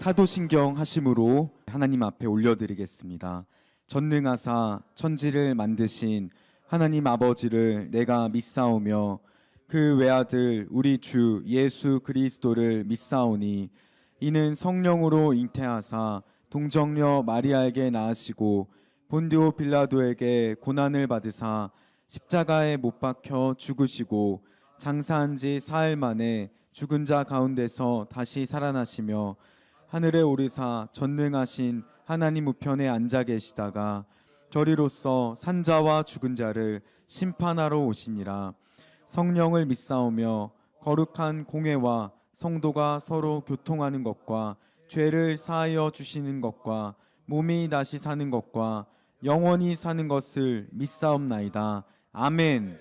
사도신경 하심으로 하나님 앞에 올려드리겠습니다. 전능하사 천지를 만드신 하나님 아버지를 내가 믿사오며 그 외아들 우리 주 예수 그리스도를 믿사오니 이는 성령으로 잉태하사 동정녀 마리아에게 낳으시고 본디오 빌라도에게 고난을 받으사 십자가에 못 박혀 죽으시고 장사한 지 사흘 만에 죽은 자 가운데서 다시 살아나시며 하늘에 오르사 전능하신 하나님 우편에 앉아 계시다가 저리로서 산자와 죽은 자를 심판하러 오시니라. 성령을 믿사오며 거룩한 공회와 성도가 서로 교통하는 것과 죄를 사하여 주시는 것과 몸이 다시 사는 것과 영원히 사는 것을 믿사옵나이다. 아멘.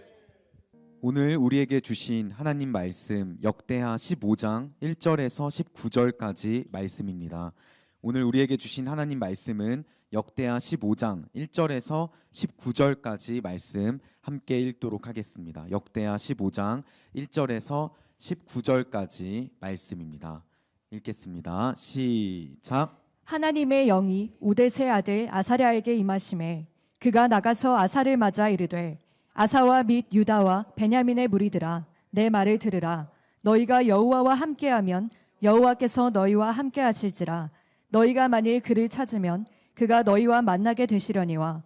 오늘 우리에게 주신 하나님 말씀 역대하 15장 1절에서 19절까지 말씀입니다. 오늘 우리에게 주신 하나님 말씀은 역대하 15장 1절에서 19절까지 말씀 함께 읽도록 하겠습니다. 역대하 15장 1절에서 19절까지 말씀입니다. 읽겠습니다. 시작. 하나님의 영이 우데세 아들 아사랴에게 임하심에 그가 나가서 아사를 맞아 이르되 아사와 및 유다와 베냐민의 무리들아 내 말을 들으라. 너희가 여호와와 함께하면 여호와께서 너희와 함께하실지라. 너희가 만일 그를 찾으면 그가 너희와 만나게 되시려니와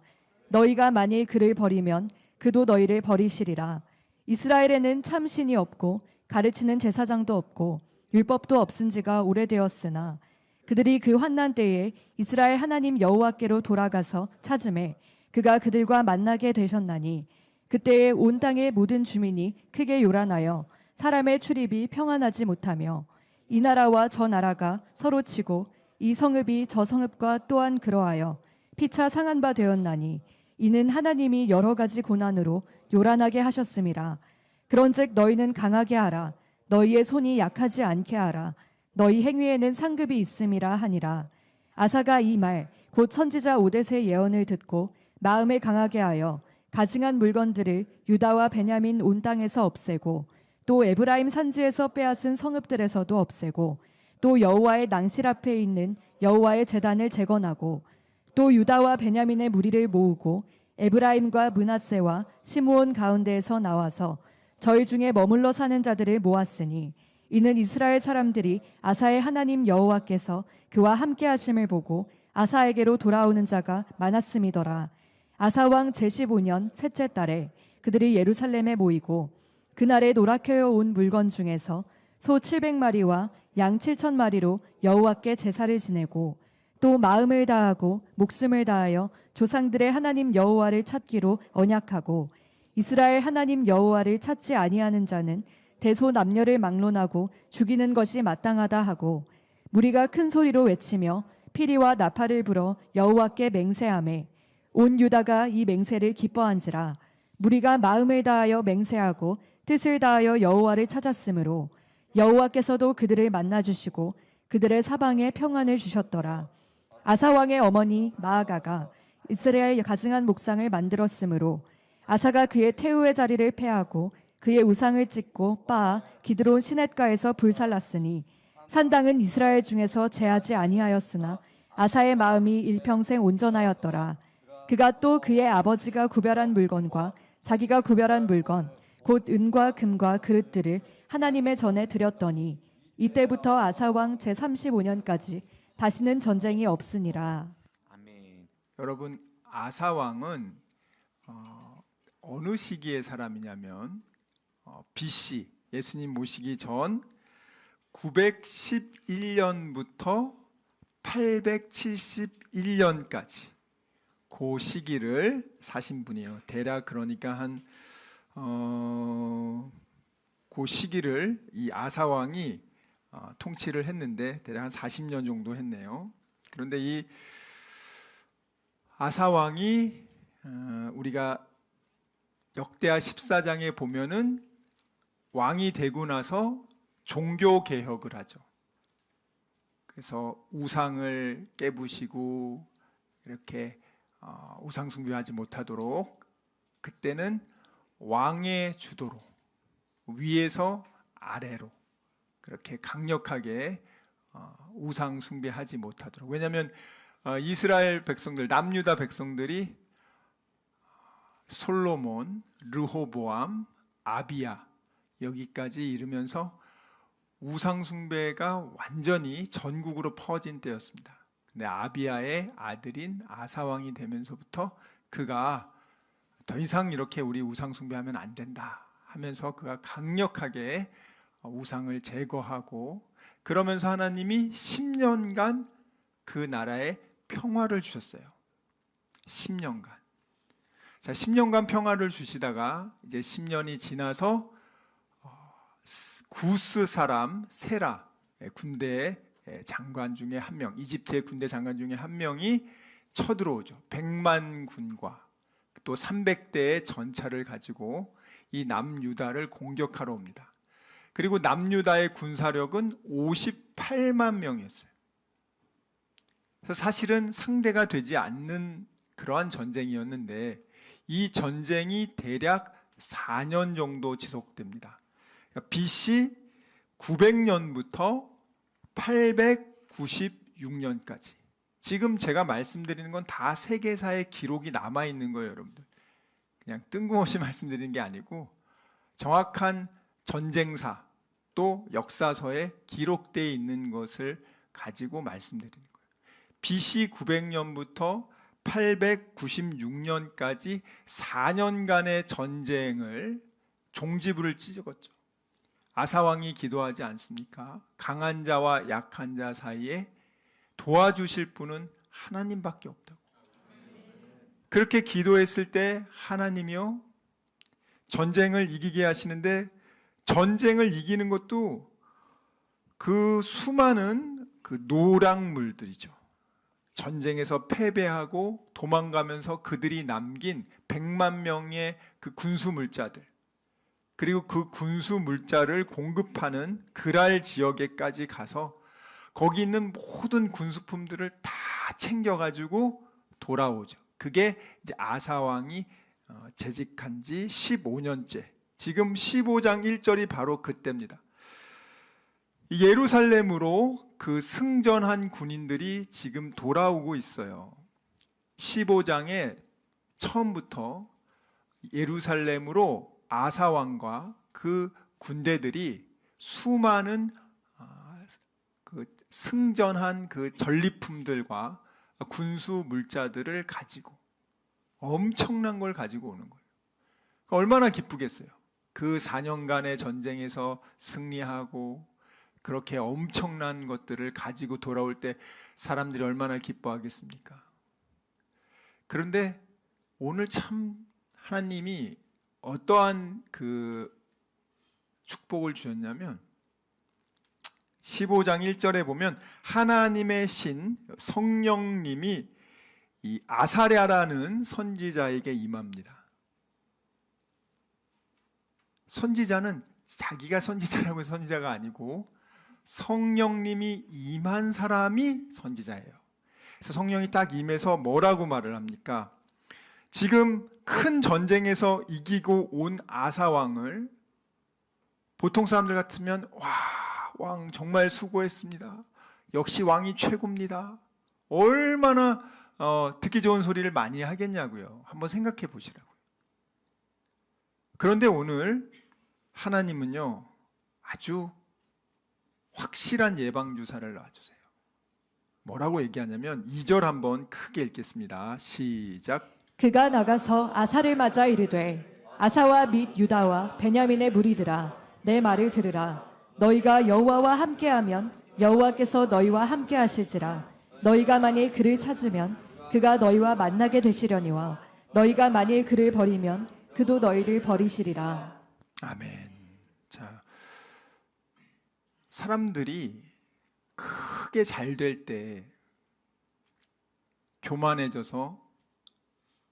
너희가 만일 그를 버리면 그도 너희를 버리시리라. 이스라엘에는 참 신이 없고 가르치는 제사장도 없고 율법도 없은 지가 오래되었으나 그들이 그 환난 때에 이스라엘 하나님 여호와께로 돌아가서 찾음에 그가 그들과 만나게 되셨나니 그때에 온 땅의 모든 주민이 크게 요란하여 사람의 출입이 평안하지 못하며 이 나라와 저 나라가 서로 치고 이 성읍이 저 성읍과 또한 그러하여 피차 상한 바 되었나니 이는 하나님이 여러 가지 고난으로 요란하게 하셨음이라. 그런즉 너희는 강하게 하라. 너희의 손이 약하지 않게 하라. 너희 행위에는 상급이 있음이라 하니라. 아사가 이 말 곧 선지자 오뎃의 예언을 듣고 마음을 강하게 하여 가증한 물건들을 유다와 베냐민 온 땅에서 없애고 또 에브라임 산지에서 빼앗은 성읍들에서도 없애고 또 여호와의 낭실 앞에 있는 여호와의 제단을 재건하고 또 유다와 베냐민의 무리를 모으고 에브라임과 므낫세와 시므온 가운데에서 나와서 저희 중에 머물러 사는 자들을 모았으니 이는 이스라엘 사람들이 아사의 하나님 여호와께서 그와 함께 하심을 보고 아사에게로 돌아오는 자가 많았음이더라. 아사 왕 제15년 셋째 달에 그들이 예루살렘에 모이고 그날에 노랗게 온 물건 중에서 소 700마리와 양 7,000마리로 여호와께 제사를 지내고 또 마음을 다하고 목숨을 다하여 조상들의 하나님 여호와를 찾기로 언약하고 이스라엘 하나님 여호와를 찾지 아니하는 자는 대소남녀를 막론하고 죽이는 것이 마땅하다 하고 무리가 큰 소리로 외치며 피리와 나팔을 불어 여호와께 맹세하매 온 유다가 이 맹세를 기뻐한지라. 무리가 마음을 다하여 맹세하고 뜻을 다하여 여호와를 찾았으므로 여호와께서도 그들을 만나주시고 그들의 사방에 평안을 주셨더라. 아사 왕의 어머니 마아가가 이스라엘 가증한 목상을 만들었으므로 아사가 그의 태우의 자리를 폐하고 그의 우상을 찢고 빻아 기드론 시냇가에서 불살랐으니 산당은 이스라엘 중에서 제하지 아니하였으나 아사의 마음이 일평생 온전하였더라. 그가 또 그의 아버지가 구별한 물건과 자기가 구별한 물건 곧 은과 금과 그릇들을 하나님의 전에 드렸더니 이때부터 아사 왕 제35년까지 다시는 전쟁이 없으니라. 아멘. 여러분, 아사 왕은 어느 시기의 사람이냐면 BC 예수님 모시기 전 911년부터 871년까지 그 시기를 사신 분이에요. 대략 그러니까 그 시기를 이 아사 왕이 통치를 했는데 대략 한 40년 정도 했네요. 그런데 이 아사 왕이 우리가 역대하 14장에 보면은 왕이 되고 나서 종교 개혁을 하죠. 그래서 우상을 깨부시고 이렇게 우상 숭배하지 못하도록 그때는 왕의 주도로 위에서 아래로 그렇게 강력하게 우상 숭배하지 못하도록. 왜냐하면 이스라엘 백성들, 남유다 백성들이 솔로몬, 르호보암, 아비야 여기까지 이르면서 우상 숭배가 완전히 전국으로 퍼진 때였습니다. 근데 아비야의 아들인 아사 왕이 되면서부터 그가 더 이상 이렇게 우리 우상 숭배하면 안 된다 하면서 그가 강력하게 우상을 제거하고, 그러면서 하나님이 10년간 그 나라에 평화를 주셨어요. 10년간. 자, 10년간 평화를 주시다가 이제 10년이 지나서 구스 사람 세라, 군대의 장관 중에 한 명, 이집트의 군대 장관 중에 한 명이 쳐들어오죠. 100만 군과 또 300대의 전차를 가지고 이 남유다를 공격하러 옵니다. 그리고 남유다의 군사력은 58만 명이었어요. 그래서 사실은 상대가 되지 않는 그러한 전쟁이었는데 이 전쟁이 대략 4년 정도 지속됩니다. 그러니까 BC 900년부터 896년까지. 지금 제가 말씀드리는 건 다 세계사의 기록이 남아있는 거예요, 여러분들. 그냥 뜬금없이 말씀드리는 게 아니고 정확한 전쟁사 또 역사서에 기록되어 있는 것을 가지고 말씀드리는 거예요. BC 900년부터 896년까지 4년간의 전쟁을 종지부를 찍었죠. 아사왕이 기도하지 않습니까? 강한 자와 약한 자 사이에 도와주실 분은 하나님밖에 없다고. 그렇게 기도했을 때 하나님이요 전쟁을 이기게 하시는데, 전쟁을 이기는 것도 그 수많은 그 노랑물들이죠. 전쟁에서 패배하고 도망가면서 그들이 남긴 100만 명의 그 군수 물자들, 그리고 그 군수 물자를 공급하는 그랄 지역에까지 가서 거기 있는 모든 군수품들을 다 챙겨가지고 돌아오죠. 그게 이제 아사 왕이 재직한 지 15년째. 지금 15장 1절이 바로 그때입니다. 예루살렘으로 그 승전한 군인들이 지금 돌아오고 있어요. 15장에 처음부터 예루살렘으로 아사 왕과 그 군대들이 수많은 그 승전한 그 전리품들과 군수 물자들을 가지고 엄청난 걸 가지고 오는 거예요. 얼마나 기쁘겠어요. 그 4년간의 전쟁에서 승리하고 그렇게 엄청난 것들을 가지고 돌아올 때 사람들이 얼마나 기뻐하겠습니까? 그런데 오늘 참 하나님이 어떠한 그 축복을 주셨냐면 15장 1절에 보면 하나님의 신 성령님이 이 아사랴라는 선지자에게 임합니다. 선지자는 자기가 선지자라고 해서 선지자가 아니고 성령님이 임한 사람이 선지자예요. 그래서 성령이 딱 임해서 뭐라고 말을 합니까? 지금 큰 전쟁에서 이기고 온 아사 왕을 보통 사람들 같으면 와, 왕 정말 수고했습니다. 역시 왕이 최고입니다. 얼마나 듣기 좋은 소리를 많이 하겠냐고요. 한번 생각해 보시라고요. 그런데 오늘 하나님은요 아주 확실한 예방주사를 놔주세요. 뭐라고 얘기하냐면 2절 한번 크게 읽겠습니다. 시작. 그가 나가서 아사를 맞아 이르되 아사와 및 유다와 베냐민의 무리들아 내 말을 들으라. 너희가 여호와와 함께하면 여호와께서 너희와 함께하실지라. 너희가 만일 그를 찾으면 그가 너희와 만나게 되시려니와 너희가 만일 그를 버리면 그도 너희를 버리시리라. 아멘. 자, 사람들이 크게 잘 될 때 교만해져서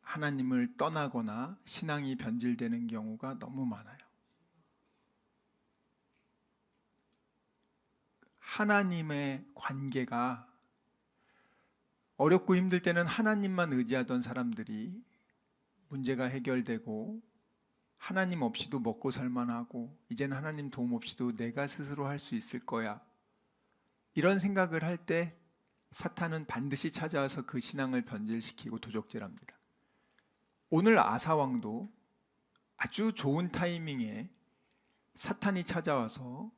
하나님을 떠나거나 신앙이 변질되는 경우가 너무 많아요. 하나님의 관계가 어렵고 힘들 때는 하나님만 의지하던 사람들이 문제가 해결되고 하나님 없이도 먹고 살만하고 이제는 하나님 도움 없이도 내가 스스로 할 수 있을 거야 이런 생각을 할 때 사탄은 반드시 찾아와서 그 신앙을 변질시키고 도적질합니다. 오늘 아사 왕도 아주 좋은 타이밍에 사탄이 찾아와서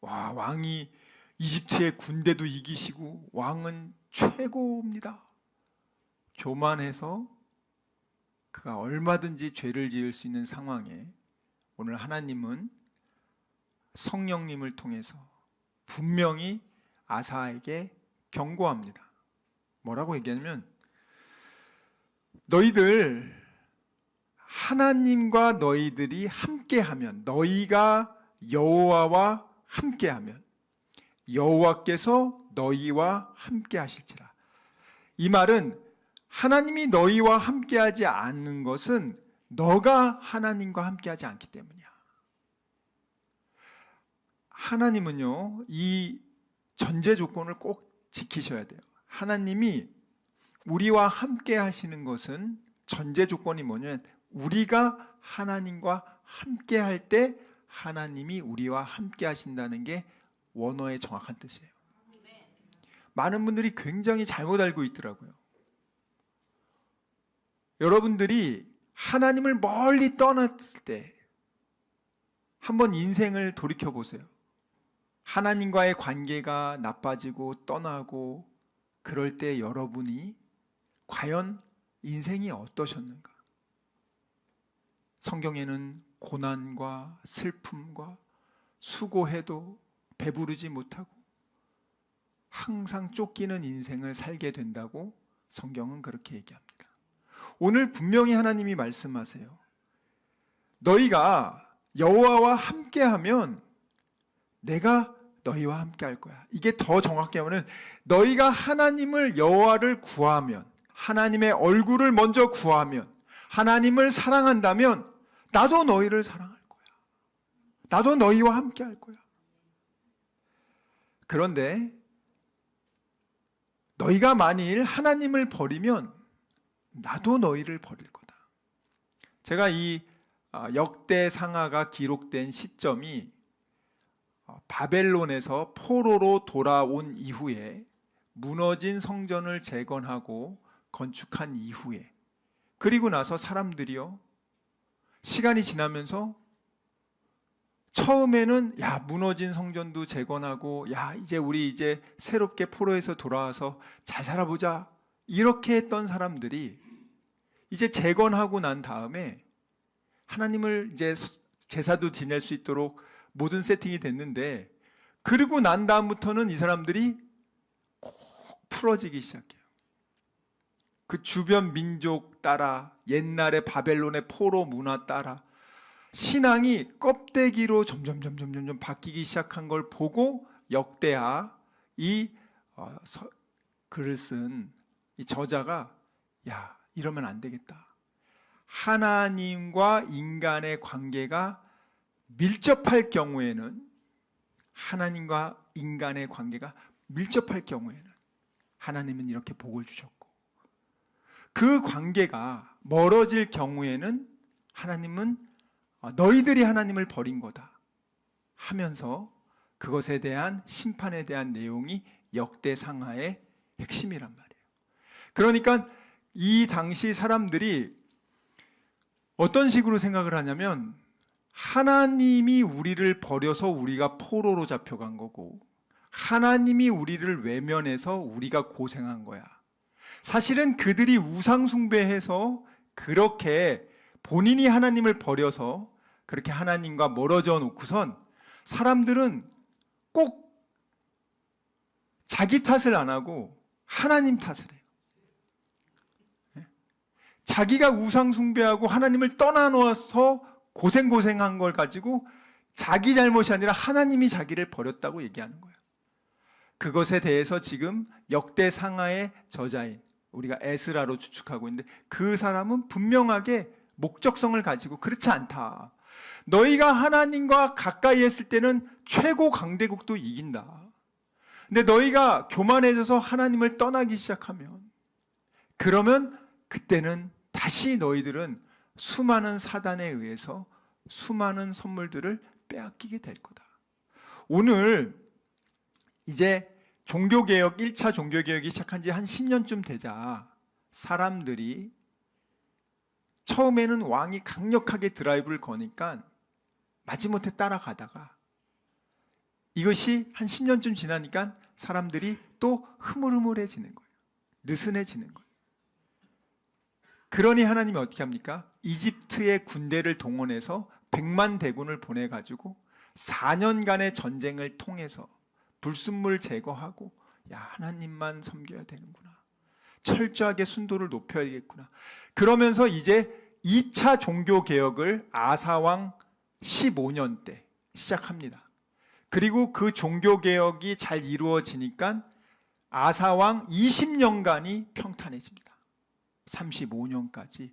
왕이 이집트의 군대도 이기시고 왕은 최고입니다. 교만해서 그가 얼마든지 죄를 지을 수 있는 상황에 오늘 하나님은 성령님을 통해서 분명히 아사에게 경고합니다. 뭐라고 얘기하냐면 너희들 하나님과 너희들이 함께하면, 너희가 여호와와 함께하면 여호와께서 너희와 함께하실지라. 이 말은 하나님이 너희와 함께하지 않는 것은 너가 하나님과 함께하지 않기 때문이야. 하나님은요, 이 전제 조건을 꼭 지키셔야 돼요. 하나님이 우리와 함께 하시는 것은 전제 조건이 뭐냐면 우리가 하나님과 함께 할 때 하나님이 우리와 함께 하신다는 게 원어의 정확한 뜻이에요. 많은 분들이 굉장히 잘못 알고 있더라고요. 여러분들이 하나님을 멀리 떠났을 때 한번 인생을 돌이켜 보세요. 하나님과의 관계가 나빠지고 떠나고 그럴 때 여러분이 과연 인생이 어떠셨는가? 성경에는 고난과 슬픔과 수고해도 배부르지 못하고 항상 쫓기는 인생을 살게 된다고 성경은 그렇게 얘기합니다. 오늘 분명히 하나님이 말씀하세요. 너희가 여호와와 함께하면 내가 너희와 함께 할 거야. 이게 더 정확히 하면 너희가 하나님을, 여호와를 구하면, 하나님의 얼굴을 먼저 구하면, 하나님을 사랑한다면 나도 너희를 사랑할 거야. 나도 너희와 함께 할 거야. 그런데 너희가 만일 하나님을 버리면 나도 너희를 버릴 거다. 제가 이 역대상하가 기록된 시점이 바벨론에서 포로로 돌아온 이후에 무너진 성전을 재건하고 건축한 이후에, 그리고 나서 사람들이요, 시간이 지나면서 처음에는 야, 무너진 성전도 재건하고 야, 우리 이제 새롭게 포로에서 돌아와서 잘 살아보자, 이렇게 했던 사람들이 이제 재건하고 난 다음에 하나님을 이제 제사도 지낼 수 있도록 모든 세팅이 됐는데, 그리고 난 다음부터는 이 사람들이 꼭 풀어지기 시작해요. 그 주변 민족 따라, 옛날의 바벨론의 포로 문화 따라 신앙이 껍데기로 점점 바뀌기 시작한 걸 보고 역대하 이 글을 쓴 이 저자가 야, 이러면 안 되겠다. 하나님과 인간의 관계가 밀접할 경우에는, 하나님과 인간의 관계가 밀접할 경우에는 하나님은 이렇게 복을 주셨고, 그 관계가 멀어질 경우에는 하나님은 너희들이 하나님을 버린 거다 하면서 그것에 대한 심판에 대한 내용이 역대상하의 핵심이란 말이에요. 그러니까 이 당시 사람들이 어떤 식으로 생각을 하냐면, 하나님이 우리를 버려서 우리가 포로로 잡혀간 거고, 하나님이 우리를 외면해서 우리가 고생한 거야. 사실은 그들이 우상숭배해서 그렇게 본인이 하나님을 버려서 그렇게 하나님과 멀어져 놓고선 사람들은 꼭 자기 탓을 안 하고 하나님 탓을 해요. 자기가 우상숭배하고 하나님을 떠나놓아서 고생한 걸 가지고 자기 잘못이 아니라 하나님이 자기를 버렸다고 얘기하는 거예요. 그것에 대해서 지금 역대상하의 저자인 우리가 에스라로 추측하고 있는데, 그 사람은 분명하게 목적성을 가지고 그렇지 않다. 너희가 하나님과 가까이 했을 때는 최고 강대국도 이긴다. 근데 너희가 교만해져서 하나님을 떠나기 시작하면, 그러면 그때는 다시 너희들은 수많은 사단에 의해서 수많은 선물들을 빼앗기게 될 거다. 오늘 이제 종교개혁 1차 종교개혁이 시작한 지 한 10년쯤 되자 사람들이 처음에는 왕이 강력하게 드라이브를 거니까 마지못해 따라가다가 이것이 한 10년쯤 지나니까 사람들이 또 흐물흐물해지는 거예요. 느슨해지는 거예요. 그러니 하나님이 어떻게 합니까? 이집트의 군대를 동원해서 100만 대군을 보내가지고 4년간의 전쟁을 통해서 불순물 제거하고 야, 하나님만 섬겨야 되는구나. 철저하게 순도를 높여야겠구나. 그러면서 이제 2차 종교개혁을 아사왕 15년 때 시작합니다. 그리고 그 종교개혁이 잘 이루어지니까 아사왕 20년간이 평탄해집니다. 35년까지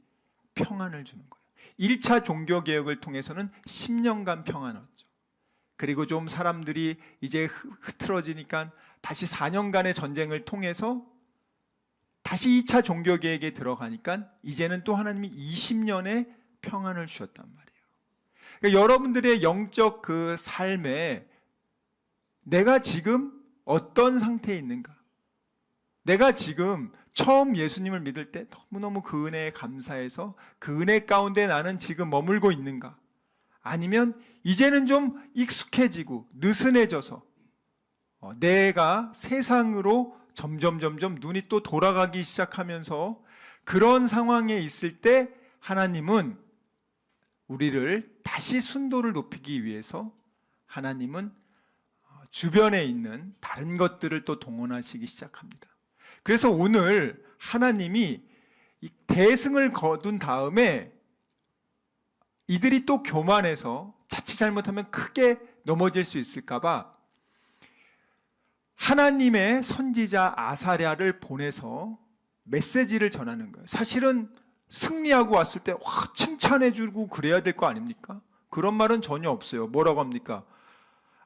평안을 주는 거예요. 1차 종교개혁을 통해서는 10년간 평안 얻죠. 그리고 좀 사람들이 이제 흐트러지니까 다시 4년간의 전쟁을 통해서 다시 2차 종교개혁에 들어가니까 이제는 또 하나님이 20년의 평안을 주셨단 말이에요. 그러니까 여러분들의 영적 그 삶에 내가 지금 어떤 상태에 있는가? 내가 지금 처음 예수님을 믿을 때 너무너무 그 은혜에 감사해서 그 은혜 가운데 나는 지금 머물고 있는가? 아니면 이제는 좀 익숙해지고 느슨해져서 내가 세상으로 점점 눈이 또 돌아가기 시작하면서 그런 상황에 있을 때 하나님은 우리를 다시 순도를 높이기 위해서 하나님은 주변에 있는 다른 것들을 또 동원하시기 시작합니다. 그래서 오늘 하나님이 이 대승을 거둔 다음에 이들이 또 교만해서 자칫 잘못하면 크게 넘어질 수 있을까봐 하나님의 선지자 아사랴를 보내서 메시지를 전하는 거예요. 사실은 승리하고 왔을 때 칭찬해주고 그래야 될 거 아닙니까? 그런 말은 전혀 없어요. 뭐라고 합니까?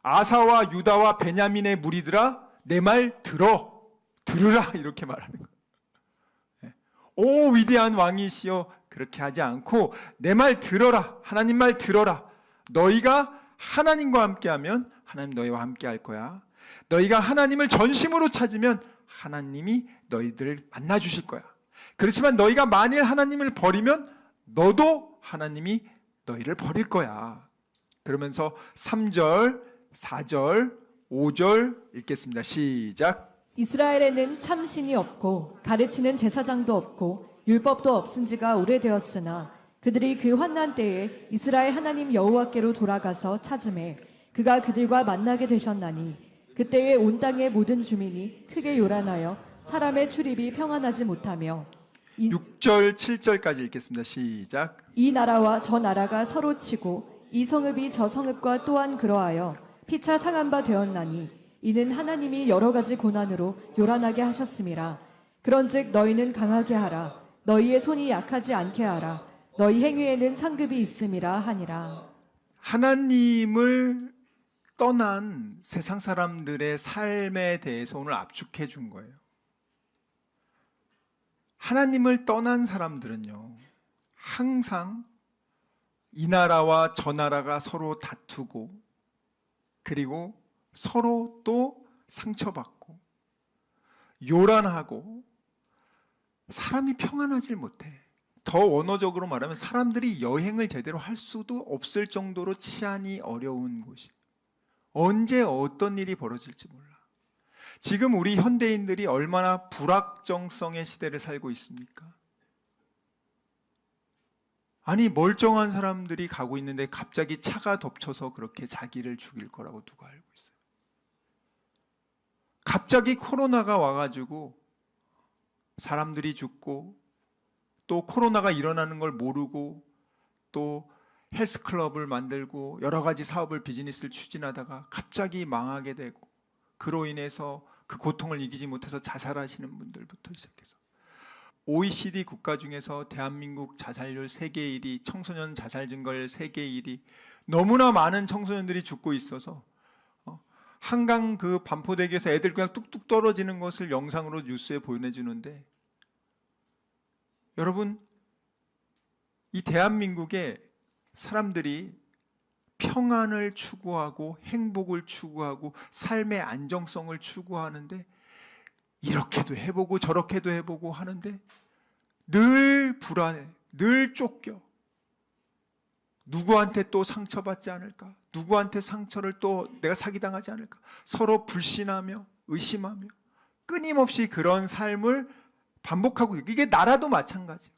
아사와 유다와 베냐민의 무리들아 내 말 들으라 이렇게 말하는 거예요. 오 위대한 왕이시여 그렇게 하지 않고 내 말 들어라. 하나님 말 들어라. 너희가 하나님과 함께하면 하나님 너희와 함께할 거야. 너희가 하나님을 전심으로 찾으면 하나님이 너희들을 만나주실 거야. 그렇지만 너희가 만일 하나님을 버리면 너도 하나님이 너희를 버릴 거야. 그러면서 3절, 4절, 5절 읽겠습니다. 시작. 이스라엘에는 참 신이 없고 가르치는 제사장도 없고 율법도 없은 지가 오래되었으나 그들이 그 환난 때에 이스라엘 하나님 여호와께로 돌아가서 찾음에 그가 그들과 만나게 되셨나니 그때에 온 땅의 모든 주민이 크게 요란하여 사람의 출입이 평안하지 못하며 6절, 7절까지 읽겠습니다. 시작. 이 나라와 저 나라가 서로 치고 이 성읍이 저 성읍과 또한 그러하여 피차 상한 바 되었나니 이는 하나님이 여러 가지 고난으로 요란하게 하셨음이라. 그런즉 너희는 강하게 하라. 너희의 손이 약하지 않게 하라. 너희 행위에는 상급이 있음이라 하니라. 하나님을 떠난 세상 사람들의 삶에 대해서 오늘 압축해 준 거예요. 하나님을 떠난 사람들은요, 항상 이 나라와 저 나라가 서로 다투고, 그리고 서로 또 상처받고, 요란하고, 사람이 평안하질 못해. 더 원어적으로 말하면 사람들이 여행을 제대로 할 수도 없을 정도로 치안이 어려운 곳이. 언제 어떤 일이 벌어질지 몰라. 지금 우리 현대인들이 얼마나 불확정성의 시대를 살고 있습니까? 아니 멀쩡한 사람들이 가고 있는데 갑자기 차가 덮쳐서 그렇게 자기를 죽일 거라고 누가 알고 있어요? 갑자기 코로나가 와가지고 사람들이 죽고 또 코로나가 일어나는 걸 모르고 또 헬스클럽을 만들고 여러 가지 사업을 비즈니스를 추진하다가 갑자기 망하게 되고 그로 인해서 그 고통을 이기지 못해서 자살하시는 분들부터 시작해서 OECD 국가 중에서 대한민국 자살률 세계 1위, 청소년 자살 증가율 세계 1위, 너무나 많은 청소년들이 죽고 있어서 한강 그 반포대교에서 애들 그냥 뚝뚝 떨어지는 것을 영상으로 뉴스에 보내주는데, 여러분 이 대한민국에 사람들이 평안을 추구하고 행복을 추구하고 삶의 안정성을 추구하는데 이렇게도 해보고 저렇게도 해보고 하는데 늘 불안해, 늘 쫓겨. 누구한테 또 상처받지 않을까? 누구한테 상처를 또 내가 사기당하지 않을까? 서로 불신하며 의심하며 끊임없이 그런 삶을 반복하고 이게 나라도 마찬가지예요.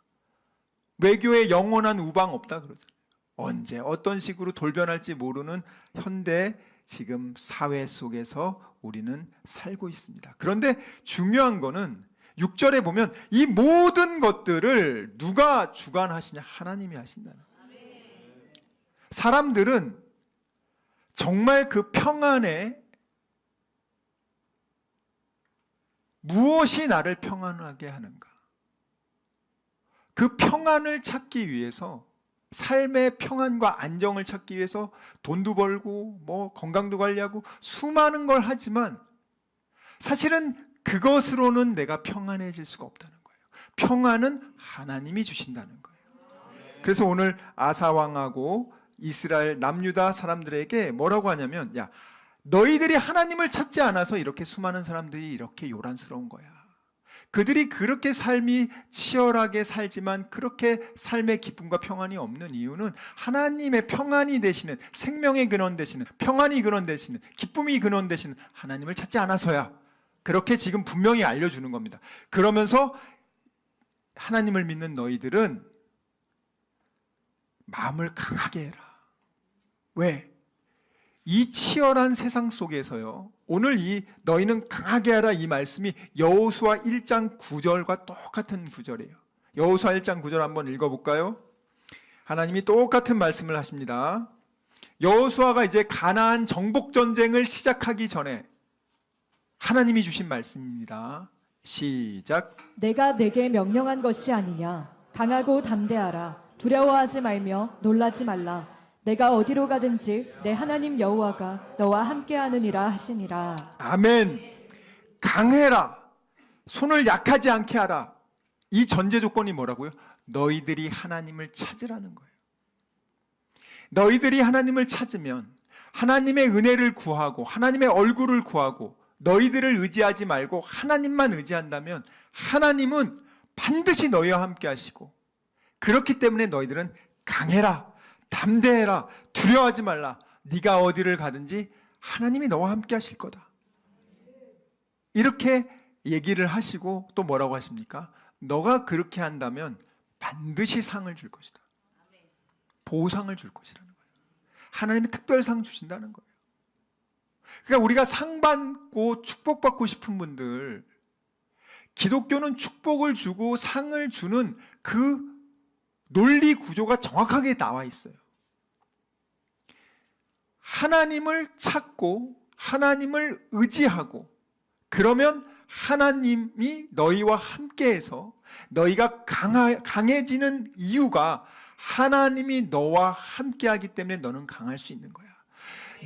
외교에 영원한 우방 없다 그러잖아요. 언제 어떤 식으로 돌변할지 모르는 현대 지금 사회 속에서 우리는 살고 있습니다. 그런데 중요한 거는 6절에 보면 이 모든 것들을 누가 주관하시냐? 하나님이 하신다는 거예요. 사람들은 정말 그 평안에 무엇이 나를 평안하게 하는가? 그 평안을 찾기 위해서 삶의 평안과 안정을 찾기 위해서 돈도 벌고 뭐 건강도 관리하고 수많은 걸 하지만 사실은 그것으로는 내가 평안해질 수가 없다는 거예요. 평안은 하나님이 주신다는 거예요. 그래서 오늘 아사 왕하고 이스라엘 남유다 사람들에게 뭐라고 하냐면 야, 너희들이 하나님을 찾지 않아서 이렇게 수많은 사람들이 이렇게 요란스러운 거야. 그들이 그렇게 삶이 치열하게 살지만 그렇게 삶의 기쁨과 평안이 없는 이유는 하나님의 평안이 되시는, 생명의 근원 되시는, 평안이 근원 되시는, 기쁨이 근원 되시는 하나님을 찾지 않아서야. 그렇게 지금 분명히 알려주는 겁니다. 그러면서 하나님을 믿는 너희들은 마음을 강하게 해라. 왜? 이 치열한 세상 속에서요, 오늘 이 너희는 강하게 하라 이 말씀이 여호수아 1장 9절과 똑같은 구절이에요. 여호수아 1장 9절 한번 읽어볼까요? 하나님이 똑같은 말씀을 하십니다. 여호수아가 이제 가나안 정복 전쟁을 시작하기 전에 하나님이 주신 말씀입니다. 시작. 내가 내게 명령한 것이 아니냐? 강하고 담대하라. 두려워하지 말며 놀라지 말라. 내가 어디로 가든지 내 하나님 여호와가 너와 함께하느니라 하시니라. 아멘. 강해라. 손을 약하지 않게 하라. 이 전제 조건이 뭐라고요? 너희들이 하나님을 찾으라는 거예요. 너희들이 하나님을 찾으면 하나님의 은혜를 구하고 하나님의 얼굴을 구하고 너희들을 의지하지 말고 하나님만 의지한다면 하나님은 반드시 너희와 함께 하시고, 그렇기 때문에 너희들은 강해라, 담대해라, 두려워하지 말라. 네가 어디를 가든지 하나님이 너와 함께 하실 거다. 이렇게 얘기를 하시고 또 뭐라고 하십니까? 너가 그렇게 한다면 반드시 상을 줄 것이다. 보상을 줄 것이라는 거예요. 하나님이 특별상 주신다는 거예요. 그러니까 우리가 상 받고 축복받고 싶은 분들, 기독교는 축복을 주고 상을 주는 그 논리 구조가 정확하게 나와 있어요. 하나님을 찾고 하나님을 의지하고, 그러면 하나님이 너희와 함께해서 너희가 강해지는 이유가 하나님이 너와 함께하기 때문에 너는 강할 수 있는 거야.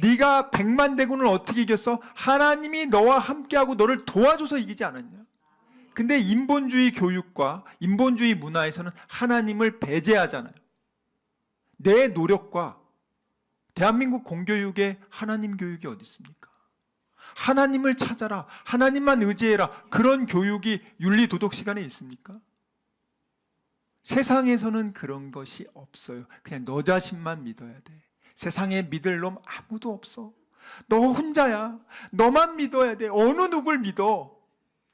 네가 100만 대군을 어떻게 이겼어? 하나님이 너와 함께하고 너를 도와줘서 이기지 않았냐? 근데 인본주의 교육과 인본주의 문화에서는 하나님을 배제하잖아요. 내 노력과 대한민국 공교육에 하나님 교육이 어디 있습니까? 하나님을 찾아라, 하나님만 의지해라, 그런 교육이 윤리 도덕 시간에 있습니까? 세상에서는 그런 것이 없어요. 그냥 너 자신만 믿어야 돼. 세상에 믿을 놈 아무도 없어. 너 혼자야. 너만 믿어야 돼. 어느 누굴 믿어?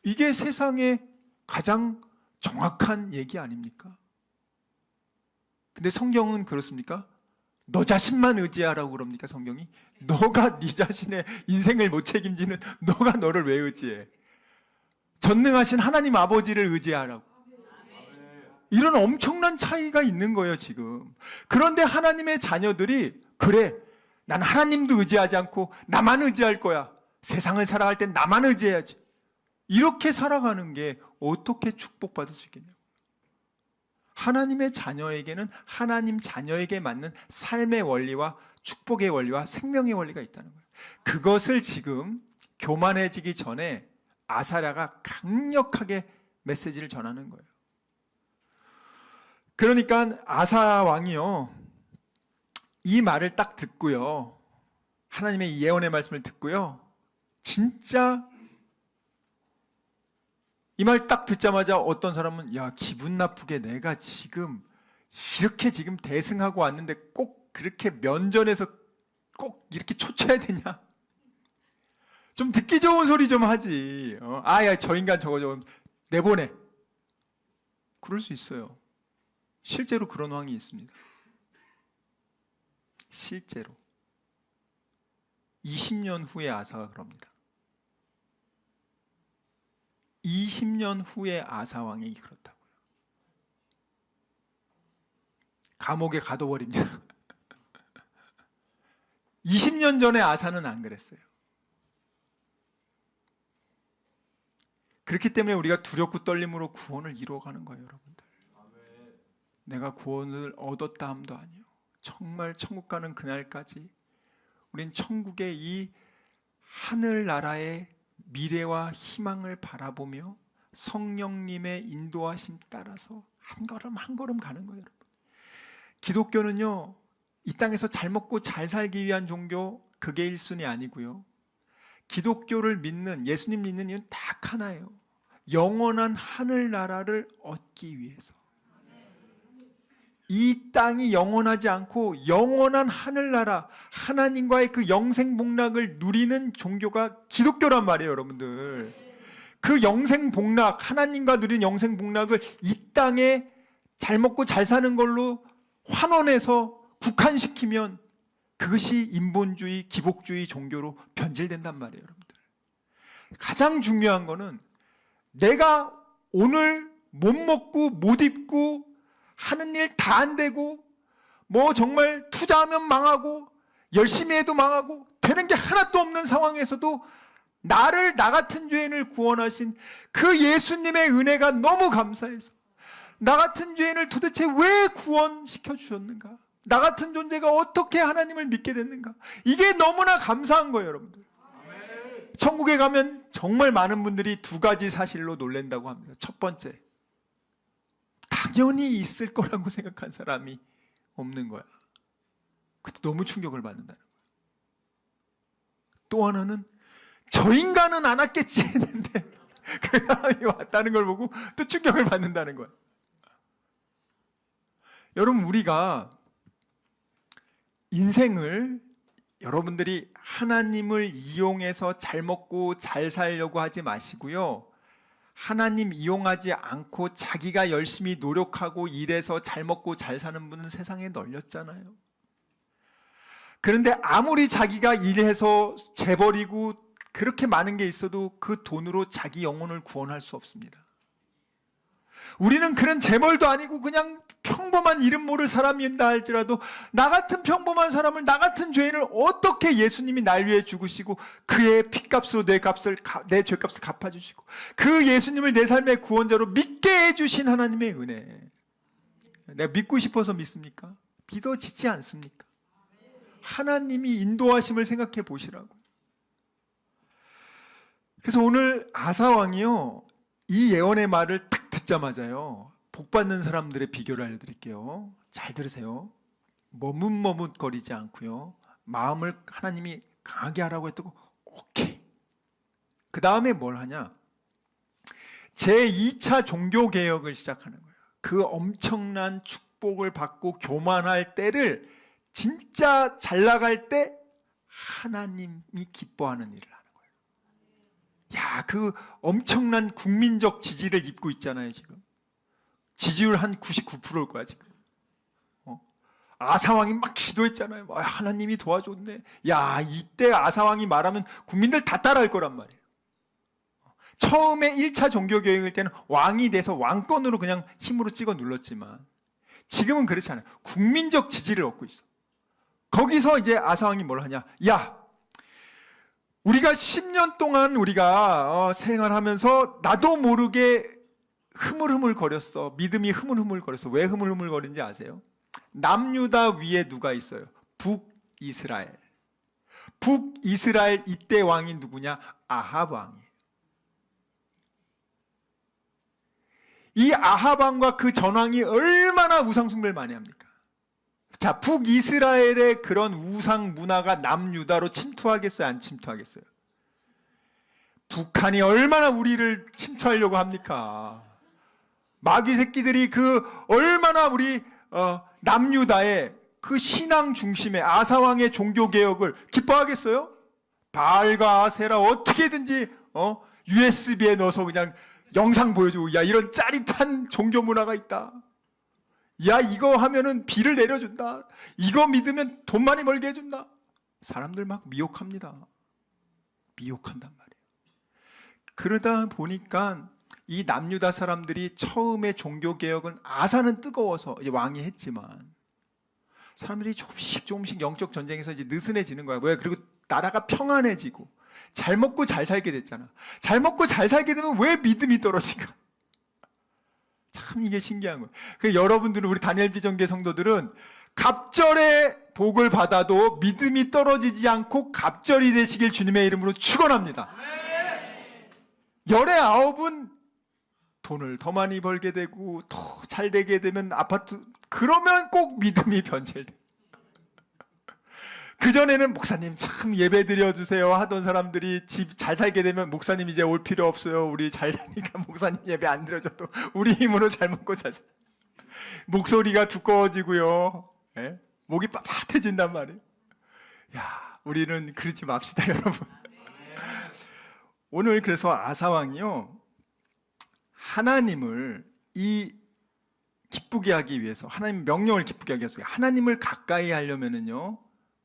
이게 세상의 가장 정확한 얘기 아닙니까? 근데 성경은 그렇습니까? 너 자신만 의지하라고 그럽니까? 성경이? 너가 네 자신의 인생을 못 책임지는 너가 너를 왜 의지해? 전능하신 하나님 아버지를 의지하라고. 이런 엄청난 차이가 있는 거예요, 지금. 그런데 하나님의 자녀들이 그래, 난 하나님도 의지하지 않고 나만 의지할 거야. 세상을 살아갈 땐 나만 의지해야지. 이렇게 살아가는 게 어떻게 축복받을 수 있겠냐고. 하나님의 자녀에게는 하나님 자녀에게 맞는 삶의 원리와 축복의 원리와 생명의 원리가 있다는 거예요. 그것을 지금 교만해지기 전에 아사랴가 강력하게 메시지를 전하는 거예요. 그러니까 아사 왕이요, 이 말을 딱 듣고요, 하나님의 이 예언의 말씀을 듣고요, 진짜 이 말 딱 듣자마자 어떤 사람은 야, 기분 나쁘게 내가 지금 이렇게 지금 대승하고 왔는데 꼭 그렇게 면전에서 꼭 이렇게 초쳐야 되냐? 좀 듣기 좋은 소리 좀 하지. 야, 저 인간 저거 내보내. 그럴 수 있어요. 실제로 그런 왕이 있습니다. 실제로 20년 후에 아사가 그럽니다. 20년 후에 아사 왕이 그렇다고요. 감옥에 가둬버립니다. 20년 전에 아사는 안 그랬어요. 그렇기 때문에 우리가 두렵고 떨림으로 구원을 이루어가는 거예요, 여러분들. 내가 구원을 얻었다 함도 아니요. 정말 천국 가는 그날까지 우린 천국의 이 하늘나라의 미래와 희망을 바라보며 성령님의 인도하심 따라서 한 걸음 한 걸음 가는 거예요, 여러분. 기독교는요, 이 땅에서 잘 먹고 잘 살기 위한 종교, 그게 1순위 아니고요. 기독교를 믿는, 예수님 믿는 이유는 딱 하나예요. 영원한 하늘나라를 얻기 위해서. 이 땅이 영원하지 않고 영원한 하늘나라, 하나님과의 그 영생복락을 누리는 종교가 기독교란 말이에요, 여러분들. 그 영생복락, 하나님과 누리는 영생복락을 이 땅에 잘 먹고 잘 사는 걸로 환원해서 국한시키면 그것이 인본주의, 기복주의 종교로 변질된단 말이에요, 여러분들. 가장 중요한 거는 내가 오늘 못 먹고 못 입고 하는 일 다 안 되고 뭐 정말 투자하면 망하고 열심히 해도 망하고 되는 게 하나도 없는 상황에서도 나를, 나 같은 죄인을 구원하신 그 예수님의 은혜가 너무 감사해서 나 같은 죄인을 도대체 왜 구원시켜 주셨는가? 나 같은 존재가 어떻게 하나님을 믿게 됐는가? 이게 너무나 감사한 거예요, 여러분들. 천국에 가면 정말 많은 분들이 두 가지 사실로 놀란다고 합니다. 첫 번째, 당연히 있을 거라고 생각한 사람이 없는 거야. 그때 너무 충격을 받는다는 거야. 또 하나는 저 인간은 안 왔겠지 했는데 그 사람이 왔다는 걸 보고 또 충격을 받는다는 거야. 여러분, 우리가 인생을 여러분들이 하나님을 이용해서 잘 먹고 잘 살려고 하지 마시고요, 하나님 이용하지 않고 자기가 열심히 노력하고 일해서 잘 먹고 잘 사는 분은 세상에 널렸잖아요. 그런데 아무리 자기가 일해서 재벌이고 그렇게 많은 게 있어도 그 돈으로 자기 영혼을 구원할 수 없습니다. 우리는 그런 재벌도 아니고 그냥 평범한 이름 모를 사람이다 할지라도 나 같은 평범한 사람을, 나 같은 죄인을 어떻게 예수님이 날 위해 죽으시고 그의 피값으로 내 죄값을 갚아주시고 그 예수님을 내 삶의 구원자로 믿게 해주신 하나님의 은혜, 내가 믿고 싶어서 믿습니까? 믿어지지 않습니까? 하나님이 인도하심을 생각해 보시라고. 그래서 오늘 아사왕이요, 이 예언의 말을 딱 듣자마자요, 복받는 사람들의 비교를 알려드릴게요. 잘 들으세요. 머뭇머뭇거리지 않고요, 마음을 하나님이 강하게 하라고 했다고 오케이. 그 다음에 뭘 하냐, 제2차 종교개혁을 시작하는 거예요. 그 엄청난 축복을 받고 교만할 때를, 진짜 잘 나갈 때 하나님이 기뻐하는 일을 하는 거예요. 야, 그 엄청난 국민적 지지를 입고 있잖아요. 지금 지지율 한 99%일 거야 지금. 아사왕이 막 기도했잖아요. 하나님이 도와줬네. 야, 이때 아사왕이 말하면 국민들 다 따라할 거란 말이에요. 처음에 1차 종교개혁일 때는 왕이 돼서 왕권으로 그냥 힘으로 찍어 눌렀지만 지금은 그렇지 않아요. 국민적 지지를 얻고 있어. 거기서 이제 아사왕이 뭘 하냐, 야, 우리가 10년 동안 우리가 생활하면서 나도 모르게 흐물흐물거렸어. 믿음이 흐물흐물거렸어. 왜 흐물흐물거린지 아세요? 남유다 위에 누가 있어요? 북이스라엘. 북이스라엘 이때 왕이 누구냐? 아합 왕이에요. 이 아합 왕과 그 전왕이 얼마나 우상숭배를 많이 합니까? 자, 북이스라엘의 그런 우상 문화가 남유다로 침투하겠어요? 안 침투하겠어요? 북한이 얼마나 우리를 침투하려고 합니까? 마귀 새끼들이 얼마나 우리 남유다의 그 신앙 중심의 아사왕의 종교 개혁을 기뻐하겠어요? 바알과 아세라 어떻게든지 USB에 넣어서 그냥 영상 보여주고, 야, 이런 짜릿한 종교 문화가 있다. 야, 이거 하면은 비를 내려준다. 이거 믿으면 돈 많이 벌게 해준다. 사람들 막 미혹합니다. 미혹한단 말이에요. 그러다 보니까 이 남유다 사람들이 처음에 종교 개혁은 아사는 뜨거워서 이제 왕이 했지만 사람들이 조금씩 영적 전쟁에서 이제 느슨해지는 거야. 왜? 그리고 나라가 평안해지고 잘 먹고 잘 살게 됐잖아. 잘 먹고 잘 살게 되면 왜 믿음이 떨어질까? 참 이게 신기한 거예요. 그래서 여러분들은, 우리 다니엘 비전계 성도들은 갑절의 복을 받아도 믿음이 떨어지지 않고 갑절이 되시길 주님의 이름으로 축원합니다. 열의 아홉은 돈을 더 많이 벌게 되고 더 잘 되게 되면 아파트, 그러면 꼭 믿음이 변질돼. 그전에는 목사님 참 예배 드려주세요 하던 사람들이 집 잘 살게 되면 목사님 이제 올 필요 없어요. 우리 잘 사니까 목사님 예배 안 드려줘도 우리 힘으로 잘 먹고 잘 살. 목소리가 두꺼워지고요. 예? 목이 빳빳해진단 말이에요. 야, 우리는 그러지 맙시다, 여러분. 오늘 그래서 아사왕이요, 하나님을 기쁘게 하기 위해서, 하나님 명령을 기쁘게 하기 위해서 하나님을 가까이 하려면은요,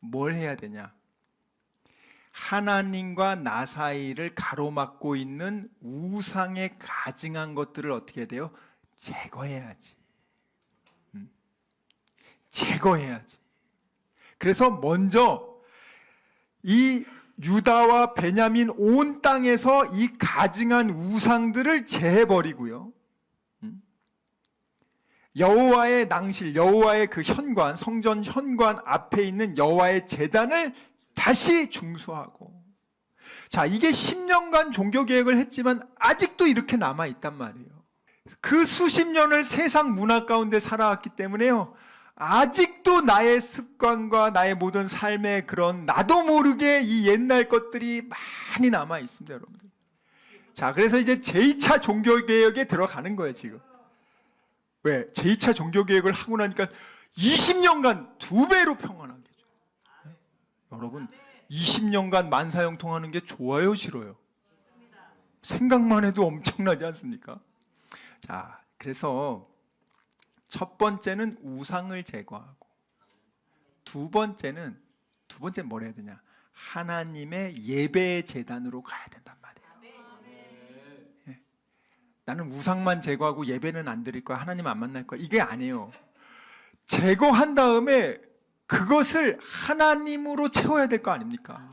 뭘 해야 되냐? 하나님과 나 사이를 가로막고 있는 우상에 가증한 것들을 어떻게 해야 돼요? 제거해야지. 제거해야지. 그래서 먼저 이 유다와 베냐민 온 땅에서 이 가증한 우상들을 제해버리고요, 여호와의 낭실, 여호와의 그 현관, 성전 현관 앞에 있는 여호와의 제단을 다시 중수하고. 자, 이게 10년간 종교개혁을 했지만 아직도 이렇게 남아있단 말이에요. 그 수십 년을 세상 문화 가운데 살아왔기 때문에요, 아직도 나의 습관과 나의 모든 삶의 그런 나도 모르게 이 옛날 것들이 많이 남아있습니다, 여러분들. 자, 그래서 이제 제2차 종교개혁에 들어가는 거예요, 지금. 왜? 제2차 종교개혁을 하고 나니까 20년간 2배로 평안하게 해줘요. 네? 여러분, 20년간 만사형통하는 게 좋아요, 싫어요? 생각만 해도 엄청나지 않습니까? 자, 그래서 첫 번째는 우상을 제거하고, 두 번째는 뭘 해야 되냐? 하나님의 예배의 제단으로 가야 된단 말이에요. 나는 우상만 제거하고 예배는 안 드릴 거야, 하나님 안 만날 거야, 이게 아니에요. 제거한 다음에 그것을 하나님으로 채워야 될 거 아닙니까?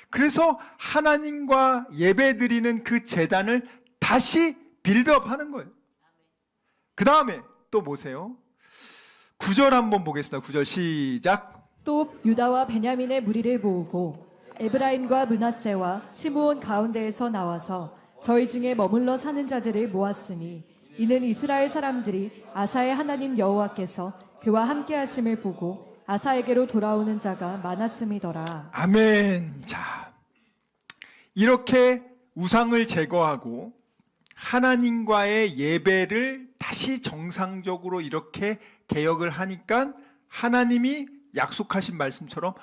그래서 하나님과 예배 드리는 그 제단을 다시 빌드업 하는 거예요. 그 다음에 또 보세요. 9절 한번 보겠습니다. 9절 시작. 또 유다와 베냐민의 무리를 모으고 에브라임과 므낫세와 시므온 가운데에서 나와서 저희 중에 머물러 사는 자들을 모았으니 이는 이스라엘 사람들이 아사의 하나님 여호와께서 그와 함께 하심을 보고 아사에게로 돌아오는 자가 많았음이더라. 아멘. 자, 이렇게 우상을 제거하고 하나님과의 예배를 다시 정상적으로 이렇게 개혁을 하니까 하나님이 약속하신 말씀처럼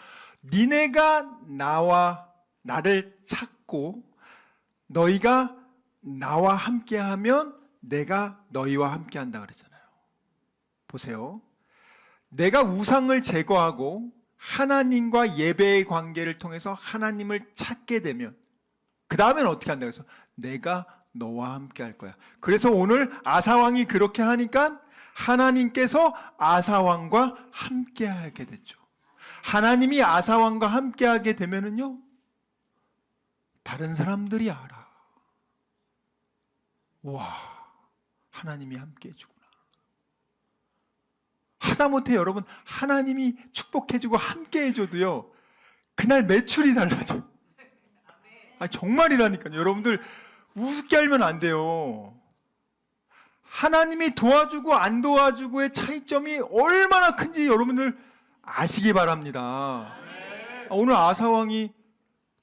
니네가 나를 찾고 너희가 나와 함께하면 내가 너희와 함께한다 그랬잖아요. 보세요. 내가 우상을 제거하고 하나님과 예배의 관계를 통해서 하나님을 찾게 되면 그 다음엔 어떻게 한다 그래서 내가 너와 함께 할 거야. 그래서 오늘 아사왕이 그렇게 하니까 하나님께서 아사왕과 함께 하게 됐죠. 하나님이 아사왕과 함께 하게 되면은요, 다른 사람들이 알아. 와, 하나님이 함께 해주구나. 하다못해 여러분, 하나님이 축복해주고 함께 해줘도요, 그날 매출이 달라져. 정말이라니까요. 여러분들 우습게 알면 안 돼요. 하나님이 도와주고 안 도와주고의 차이점이 얼마나 큰지 여러분들 아시기 바랍니다. 오늘 아사 왕이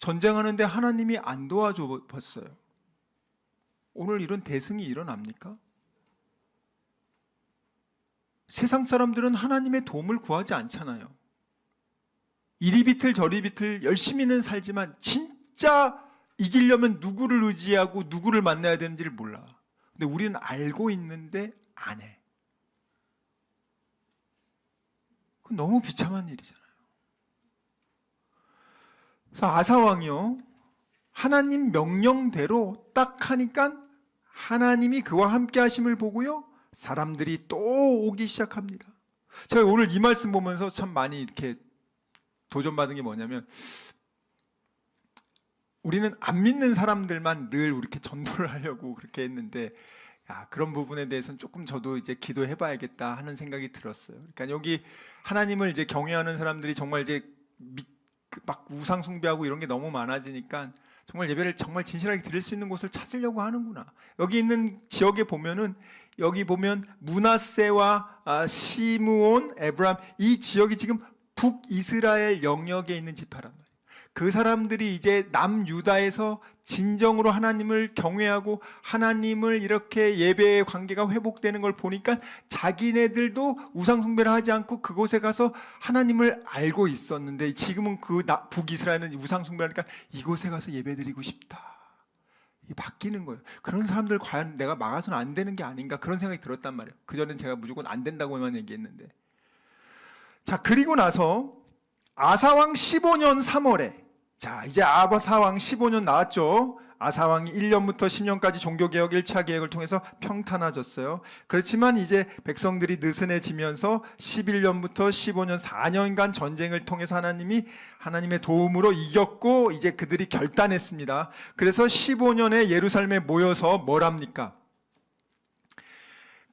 전쟁하는데 하나님이 안 도와줘 봤어요. 오늘 이런 대승이 일어납니까? 세상 사람들은 하나님의 도움을 구하지 않잖아요. 이리 비틀 저리 비틀 열심히는 살지만 진짜 이기려면 누구를 의지하고 누구를 만나야 되는지를 몰라. 근데 우리는 알고 있는데 안 해. 그건 너무 비참한 일이잖아요. 그래서 아사왕이요, 하나님 명령대로 딱 하니까 하나님이 그와 함께 하심을 보고요, 사람들이 또 오기 시작합니다. 제가 오늘 이 말씀 보면서 참 많이 이렇게 도전받은 게 뭐냐면, 우리는 안 믿는 사람들만 늘 이렇게 전도를 하려고 그렇게 했는데, 그런 부분에 대해서는 조금 저도 이제 기도해 봐야겠다 하는 생각이 들었어요. 그러니까 여기 하나님을 이제 경외하는 사람들이 정말 이제 막 우상 숭배하고 이런 게 너무 많아지니까 정말 예배를 정말 진실하게 드릴 수 있는 곳을 찾으려고 하는구나. 여기 있는 지역에 보면은, 여기 보면 므낫세와 시므온, 에브람, 이 지역이 지금 북이스라엘 영역에 있는 지파란 말이에요. 그 사람들이 이제 남유다에서 진정으로 하나님을 경외하고 하나님을 이렇게 예배의 관계가 회복되는 걸 보니까 자기네들도 우상 숭배를 하지 않고 그곳에 가서 하나님을 알고 있었는데, 지금은 그 북이스라엘은 우상 숭배하니까 이곳에 가서 예배드리고 싶다. 이게 바뀌는 거예요. 그런 사람들 과연 내가 막아서는 안 되는 게 아닌가, 그런 생각이 들었단 말이에요. 그전엔 제가 무조건 안 된다고만 얘기했는데. 자, 그리고 나서 아사왕 15년 3월에, 자, 이제 아사왕 15년 나왔죠. 아사왕이 1년부터 10년까지 종교개혁 1차 계획을 통해서 평탄해졌어요. 그렇지만 이제 백성들이 느슨해지면서 11년부터 15년 4년간 전쟁을 통해서 하나님의 도움으로 이겼고, 이제 그들이 결단했습니다. 그래서 15년에 예루살렘에 모여서 뭘 합니까?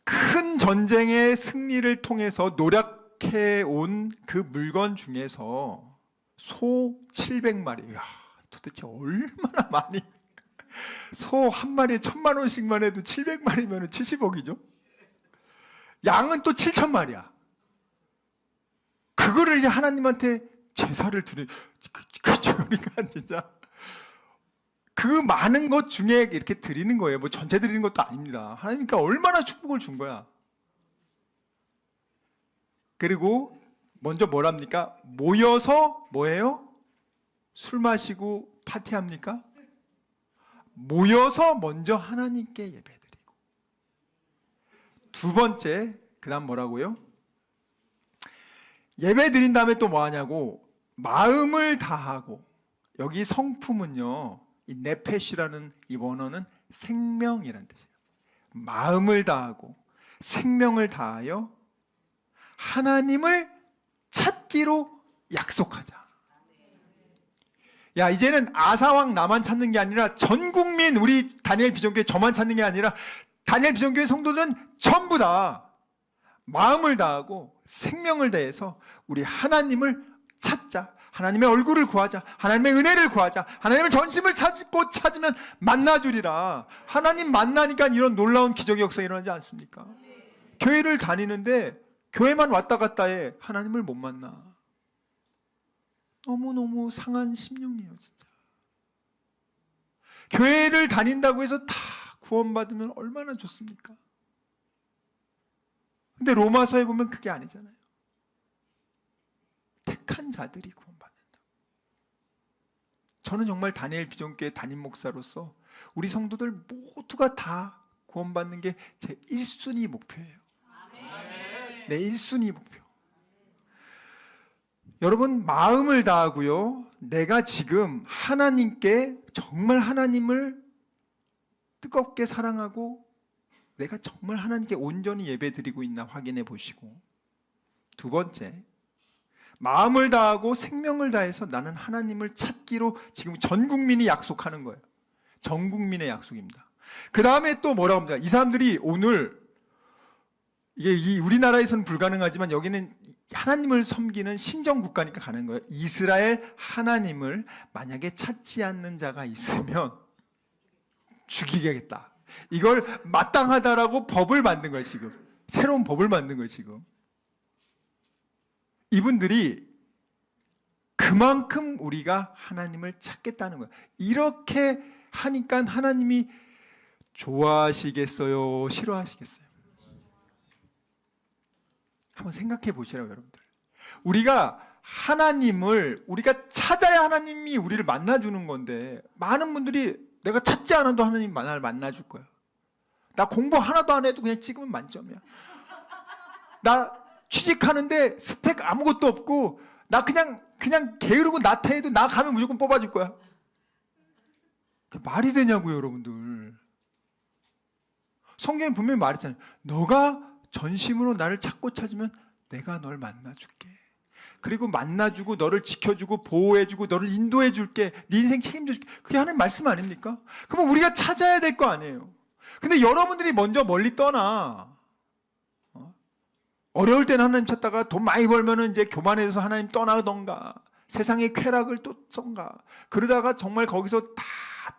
큰 전쟁의 승리를 통해서 노력해온 그 물건 중에서 소 700마리. 이야, 도대체 얼마나 많이. 소 한 마리에 1,000만 원씩만 해도 700마리면 70억이죠. 양은 또 7,000마리야. 그거를 이제 하나님한테 제사를 드리. 그러니까 진짜 그 많은 것 중에 이렇게 드리는 거예요. 뭐 전체 드리는 것도 아닙니다. 하나님께 얼마나 축복을 준 거야. 그리고 먼저 뭐랍니까? 모여서 뭐예요? 술 마시고 파티합니까? 모여서 먼저 하나님께 예배드리고, 두 번째, 그 다음 뭐라고요? 예배드린 다음에 또 뭐하냐고, 마음을 다하고. 여기 성품은요, 이 네페시라는 이 원어는 생명이라는 뜻이에요. 마음을 다하고 생명을 다하여 하나님을 찾기로 약속하자. 야, 이제는 아사왕 나만 찾는 게 아니라 전 국민, 우리 다니엘 비전교회 저만 찾는 게 아니라 다니엘 비전교회 성도들은 전부 다 마음을 다하고 생명을 다해서 우리 하나님을 찾자. 하나님의 얼굴을 구하자. 하나님의 은혜를 구하자. 하나님의 전심을 찾으면 만나주리라. 하나님 만나니까 이런 놀라운 기적의 역사가 일어나지 않습니까? 교회를 다니는데 교회만 왔다 갔다 해. 하나님을 못 만나. 너무너무 상한 심령이에요, 진짜. 교회를 다닌다고 해서 다 구원받으면 얼마나 좋습니까? 근데 로마서에 보면 그게 아니잖아요. 택한 자들이 구원받는다. 저는 정말 다니엘 비전교회 담임 목사로서 우리 성도들 모두가 다 구원받는 게 제 1순위 목표예요. 내 1순위 목표. 여러분, 마음을 다하고요, 내가 지금 하나님께 정말 하나님을 뜨겁게 사랑하고 내가 정말 하나님께 온전히 예배드리고 있나 확인해 보시고, 두 번째, 마음을 다하고 생명을 다해서 나는 하나님을 찾기로 지금 전 국민이 약속하는 거예요. 전 국민의 약속입니다. 그 다음에 또 뭐라고 합니다. 이 사람들이 오늘, 이게 우리나라에서는 불가능하지만 여기는 하나님을 섬기는 신정 국가니까 가는 거예요. 이스라엘 하나님을 만약에 찾지 않는 자가 있으면 죽이겠다. 이걸 마땅하다라고 법을 만든 거예요, 지금. 새로운 법을 만든 거예요, 지금. 이분들이 그만큼 우리가 하나님을 찾겠다는 거예요. 이렇게 하니까 하나님이 좋아하시겠어요? 싫어하시겠어요? 한번 생각해 보시라고, 여러분들. 우리가 우리가 찾아야 하나님이 우리를 만나주는 건데, 많은 분들이 내가 찾지 않아도 하나님 나를 만나줄 거야. 나 공부 하나도 안 해도 그냥 찍으면 만점이야. 나 취직하는데 스펙 아무것도 없고, 나 그냥 게으르고 나태해도 나 가면 무조건 뽑아줄 거야. 말이 되냐고요, 여러분들. 성경에 분명히 말했잖아요. 너가 전심으로 나를 찾고 찾으면 내가 널 만나줄게. 그리고 만나주고 너를 지켜주고 보호해주고 너를 인도해줄게. 네 인생 책임져줄게. 그게 하나님 말씀 아닙니까? 그러면 우리가 찾아야 될 거 아니에요. 근데 여러분들이 먼저 멀리 떠나. 어려울 때는 하나님 찾다가 돈 많이 벌면은 이제 교만해서 하나님 떠나던가, 세상의 쾌락을 또 쏜가, 그러다가 정말 거기서 다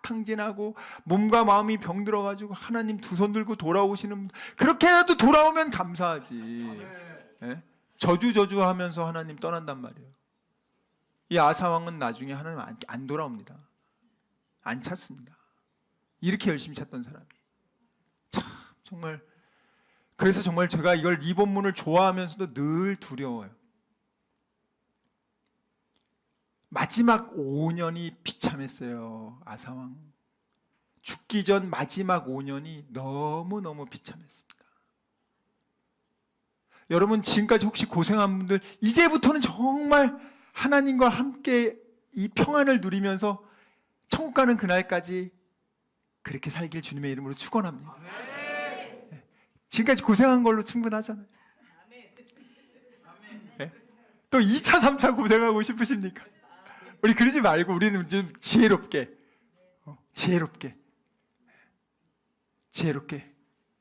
탕진하고 몸과 마음이 병들어가지고 하나님 두 손 들고 돌아오시는, 그렇게라도 돌아오면 감사하지. 예? 저주하면서 하나님 떠난단 말이에요. 이 아사왕은 나중에 하나님 안 돌아옵니다. 안 찾습니다. 이렇게 열심히 찾던 사람이. 참 정말, 그래서 정말 제가 이 본문을 좋아하면서도 늘 두려워요. 마지막 5년이 비참했어요. 아사왕 죽기 전 마지막 5년이 너무너무 비참했습니다. 여러분 지금까지 혹시 고생한 분들, 이제부터는 정말 하나님과 함께 이 평안을 누리면서 천국 가는 그날까지 그렇게 살길 주님의 이름으로 축원합니다. 지금까지 고생한 걸로 충분하잖아요. 네? 또 2차, 3차 고생하고 싶으십니까? 우리 그러지 말고 우리는 좀 지혜롭게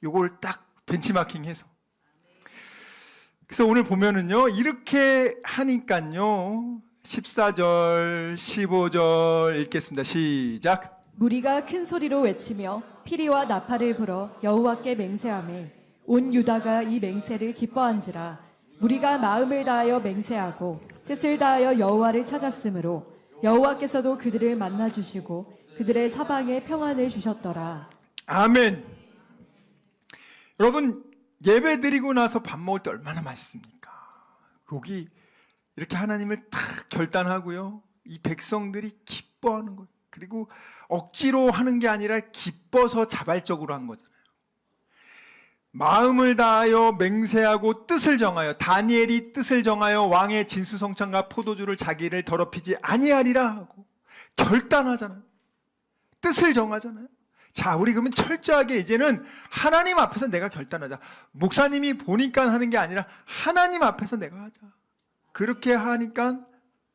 요걸 딱 벤치마킹해서. 그래서 오늘 보면은요, 이렇게 하니까요, 14절, 15절 읽겠습니다. 시작. 무리가 큰 소리로 외치며 피리와 나팔을 불어 여호와께 맹세하매 온 유다가 이 맹세를 기뻐한지라. 무리가 마음을 다하여 맹세하고 뜻을 다하여 여호와를 찾았으므로 여호와께서도 그들을 만나 주시고 그들의 사방에 평안을 주셨더라. 아멘. 여러분 예배 드리고 나서 밥 먹을 때 얼마나 맛있습니까? 거기 이렇게 하나님을 탁 결단하고요, 이 백성들이 기뻐하는 거예요. 그리고 억지로 하는 게 아니라 기뻐서 자발적으로 한 거잖아요. 마음을 다하여 맹세하고 뜻을 정하여, 다니엘이 뜻을 정하여 왕의 진수성찬과 포도주를 자기를 더럽히지 아니하리라 하고 결단하잖아요. 뜻을 정하잖아요. 자, 우리 그러면 철저하게 이제는 하나님 앞에서 내가 결단하자. 목사님이 보니까 하는 게 아니라 하나님 앞에서 내가 하자. 그렇게 하니까,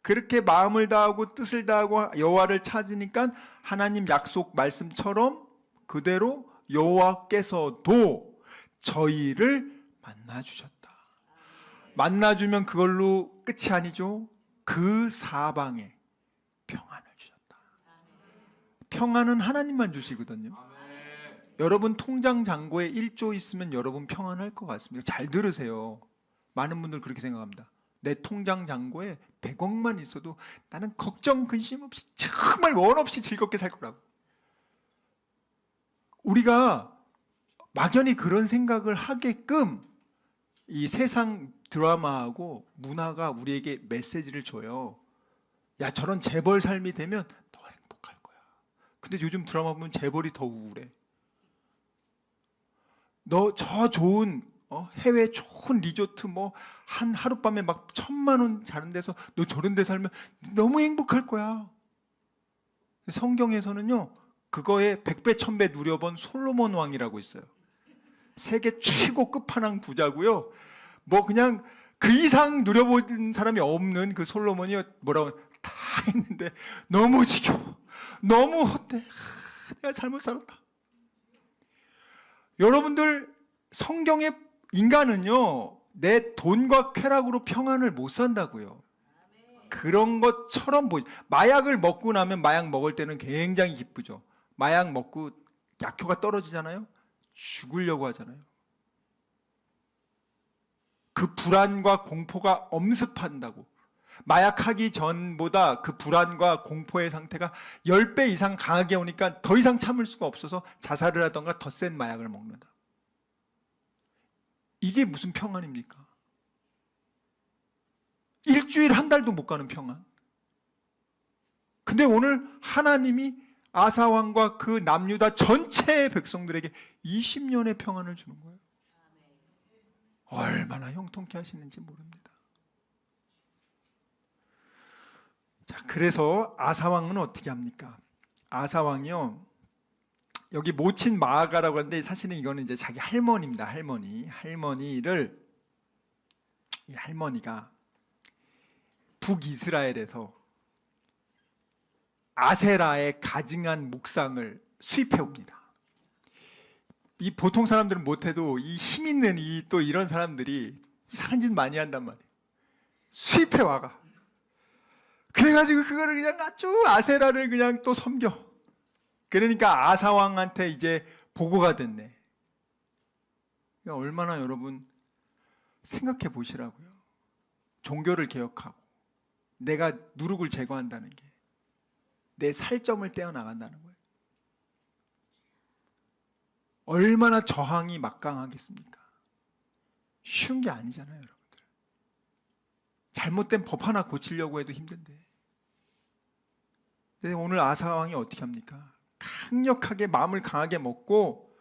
그렇게 마음을 다하고 뜻을 다하고 여호와를 찾으니까 하나님 약속 말씀처럼 그대로 여호와께서도 저희를 만나주셨다. 만나주면 그걸로 끝이 아니죠. 그 사방에 평안을 주셨다. 평안은 하나님만 주시거든요. 여러분 통장 잔고에 1조 있으면 여러분 평안할 것 같습니다. 잘 들으세요. 많은 분들 그렇게 생각합니다. 내 통장 잔고에 100억만 있어도 나는 걱정 근심 없이 정말 원 없이 즐겁게 살 거라고. 우리가 막연히 그런 생각을 하게끔 이 세상 드라마하고 문화가 우리에게 메시지를 줘요. 야, 저런 재벌 삶이 되면 더 행복할 거야. 근데 요즘 드라마 보면 재벌이 더 우울해. 너 저 좋은 해외 좋은 리조트 뭐 한 하룻밤에 막 1,000만 원 자는 데서 너 저런 데 살면 너무 행복할 거야. 성경에서는요, 그거에 100배 1000배 누려본 솔로몬 왕이라고 있어요. 세계 최고 끝판왕 부자고요. 뭐 그냥 그 이상 누려본 사람이 없는 그 솔로몬이 뭐라고 다 했는데 너무 지겨워, 너무 헛돼, 내가 잘못 살았다. 여러분들 성경의 인간은요, 내 돈과 쾌락으로 평안을 못 산다고요. 그런 것처럼 마약을 먹고 나면, 마약 먹을 때는 굉장히 기쁘죠. 마약 먹고 약효가 떨어지잖아요. 죽으려고 하잖아요. 그 불안과 공포가 엄습한다고. 마약하기 전보다 그 불안과 공포의 상태가 10배 이상 강하게 오니까 더 이상 참을 수가 없어서 자살을 하던가 더 센 마약을 먹는다. 이게 무슨 평안입니까? 일주일 한 달도 못 가는 평안. 근데 오늘 하나님이 아사왕과 그 남유다 전체의 백성들에게 20년의 평안을 주는 거예요. 얼마나 형통케 하시는지 모릅니다. 자, 그래서 아사왕은 어떻게 합니까? 아사왕이요, 여기 모친 마아가라고 하는데 사실은 이거는 이제 자기 할머니입니다. 할머니를, 이 할머니가 북이스라엘에서 아세라의 가증한 목상을 수입해 옵니다. 이 보통 사람들은 못해도 이 힘 있는 또 이런 사람들이 이상한 짓 많이 한단 말이에요. 수입해 와가. 그래가지고 그거를 그냥 아주 아세라를 그냥 또 섬겨. 그러니까 아사왕한테 이제 보고가 됐네. 그러니까 얼마나 여러분 생각해 보시라고요. 종교를 개혁하고 내가 누룩을 제거한다는 게 내 살점을 떼어나간다는 거예요. 얼마나 저항이 막강하겠습니까? 쉬운 게 아니잖아요, 여러분들. 잘못된 법 하나 고치려고 해도 힘든데. 근데 오늘 아사왕이 어떻게 합니까? 강력하게 마음을 강하게 먹고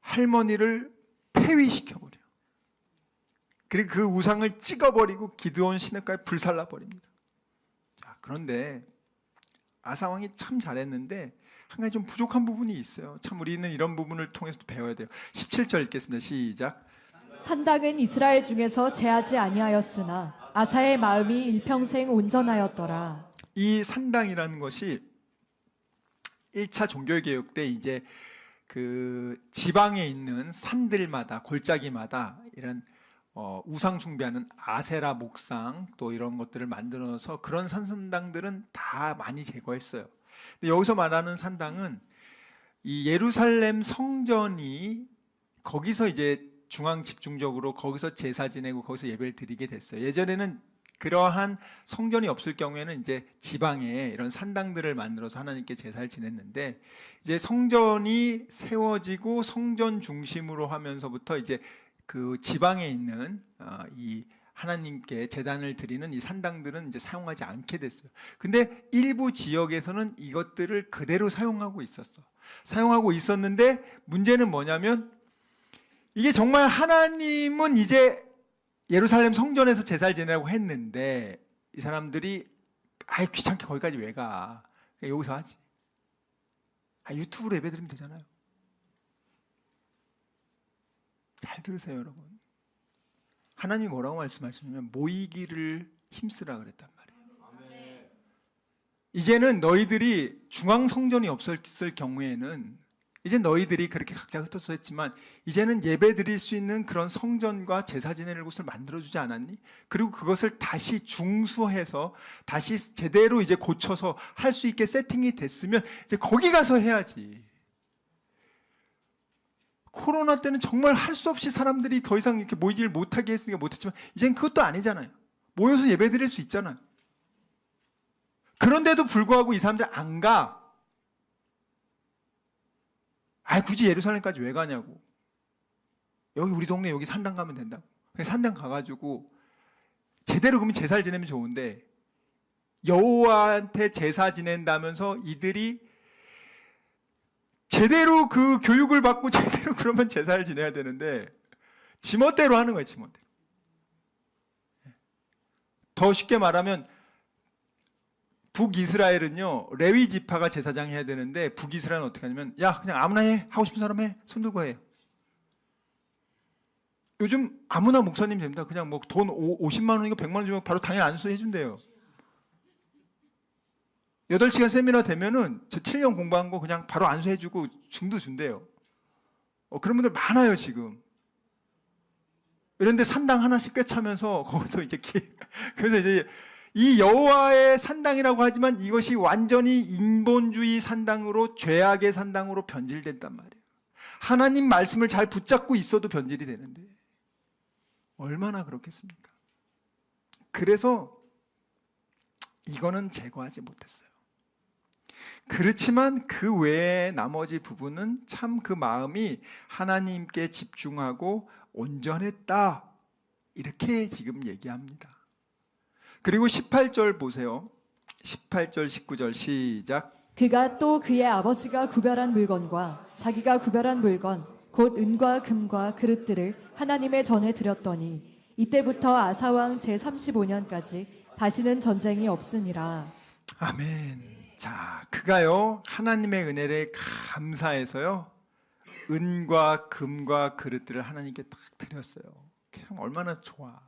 할머니를 폐위시켜버려요. 그리고 그 우상을 찍어버리고 기드온 시냇가에 불살라버립니다. 자, 그런데 아사왕이 참 잘했는데 한 가지 좀 부족한 부분이 있어요. 참 우리는 이런 부분을 통해서 배워야 돼요. 17절 읽겠습니다. 시작. 산당은 이스라엘 중에서 제하지 아니하였으나 아사의 마음이 일평생 온전하였더라. 이 산당이라는 것이 1차 종교개혁 때 이제 그 지방에 있는 산들마다 골짜기마다 이런 우상 숭배하는 아세라 목상 또 이런 것들을 만들어서 그런 산당들은 다 많이 제거했어요. 근데 여기서 말하는 산당은 이 예루살렘 성전이 거기서 이제 중앙 집중적으로 거기서 제사 지내고 거기서 예배를 드리게 됐어요. 예전에는 그러한 성전이 없을 경우에는 이제 지방에 이런 산당들을 만들어서 하나님께 제사를 지냈는데 이제 성전이 세워지고 성전 중심으로 하면서부터 이제 그 지방에 있는 이 하나님께 제단을 드리는 이 산당들은 이제 사용하지 않게 됐어요. 근데 일부 지역에서는 이것들을 그대로 사용하고 있었는데 문제는 뭐냐면 이게 정말 하나님은 이제 예루살렘 성전에서 제사를 지내라고 했는데 이 사람들이 아예 귀찮게 거기까지 왜 가? 그냥 여기서 하지. 유튜브로 예배드리면 되잖아요. 잘 들으세요, 여러분. 하나님이 뭐라고 말씀하시냐면 모이기를 힘쓰라 그랬단 말이에요. 이제는 너희들이 중앙 성전이 없었을 경우에는 이제 너희들이 그렇게 각자 흩어져 했지만 이제는 예배 드릴 수 있는 그런 성전과 제사 지낼 곳을 만들어주지 않았니? 그리고 그것을 다시 중수해서 다시 제대로 이제 고쳐서 할 수 있게 세팅이 됐으면 이제 거기 가서 해야지. 코로나 때는 정말 할 수 없이 사람들이 더 이상 이렇게 모이지를 못하게 했으니까 못했지만 이젠 그것도 아니잖아요. 모여서 예배 드릴 수 있잖아요. 그런데도 불구하고 이 사람들 안 가. 굳이 예루살렘까지 왜 가냐고. 여기 우리 동네 여기 산당 가면 된다고. 산당 가가지고 제대로 그러면 제사를 지내면 좋은데 여호와한테 제사 지낸다면서 이들이 제대로 그 교육을 받고 제대로 그러면 제사를 지내야 되는데 지멋대로 하는 거예요. 지멋대로. 더 쉽게 말하면 북이스라엘은요 레위 지파가 제사장 해야 되는데 북이스라엘은 어떻게 하냐면 야 그냥 아무나 해. 하고 싶은 사람 해. 손 들고 해. 요즘 아무나 목사님 됩니다. 그냥 뭐 돈 50만 원이고 100만 원 주면 바로 당일 안수해 준대요. 8시간 세미나 되면은 저 7년 공부한 거 그냥 바로 안수해주고 중도 준대요. 그런 분들 많아요 지금. 그런데 산당 하나씩 꿰차면서 거기서 이제 그래서 이제 이 여호와의 산당이라고 하지만 이것이 완전히 인본주의 산당으로, 죄악의 산당으로 변질된단 말이에요. 하나님 말씀을 잘 붙잡고 있어도 변질이 되는데 얼마나 그렇겠습니까? 그래서 이거는 제거하지 못했어요. 그렇지만 그 외에 나머지 부분은 참 그 마음이 하나님께 집중하고 온전했다, 이렇게 지금 얘기합니다. 그리고 18절 보세요. 18절 19절 시작. 그가 또 그의 아버지가 구별한 물건과 자기가 구별한 물건 곧 은과 금과 그릇들을 하나님의 전에 드렸더니 이때부터 아사왕 제35년까지 다시는 전쟁이 없으니라. 아멘. 자, 그가요 하나님의 은혜를 감사해서요 은과 금과 그릇들을 하나님께 딱 드렸어요. 참 얼마나 좋아.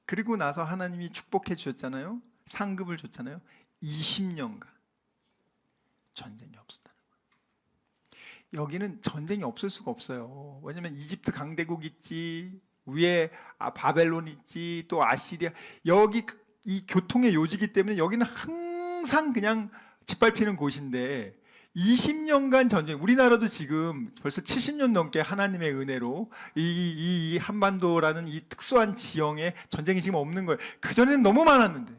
그리고 나서 하나님이 축복해 주셨잖아요. 상급을 줬잖아요. 20년간 전쟁이 없었다는 거예요. 여기는 전쟁이 없을 수가 없어요. 왜냐하면 이집트 강대국 있지, 위에 바벨론 있지, 또 아시리아, 여기 이 교통의 요지기 때문에 여기는 항상 그냥 짓밟히는 곳인데 20년간 전쟁, 우리나라도 지금 벌써 70년 넘게 하나님의 은혜로 이 한반도라는 이 특수한 지형에 전쟁이 지금 없는 거예요. 그전에는 너무 많았는데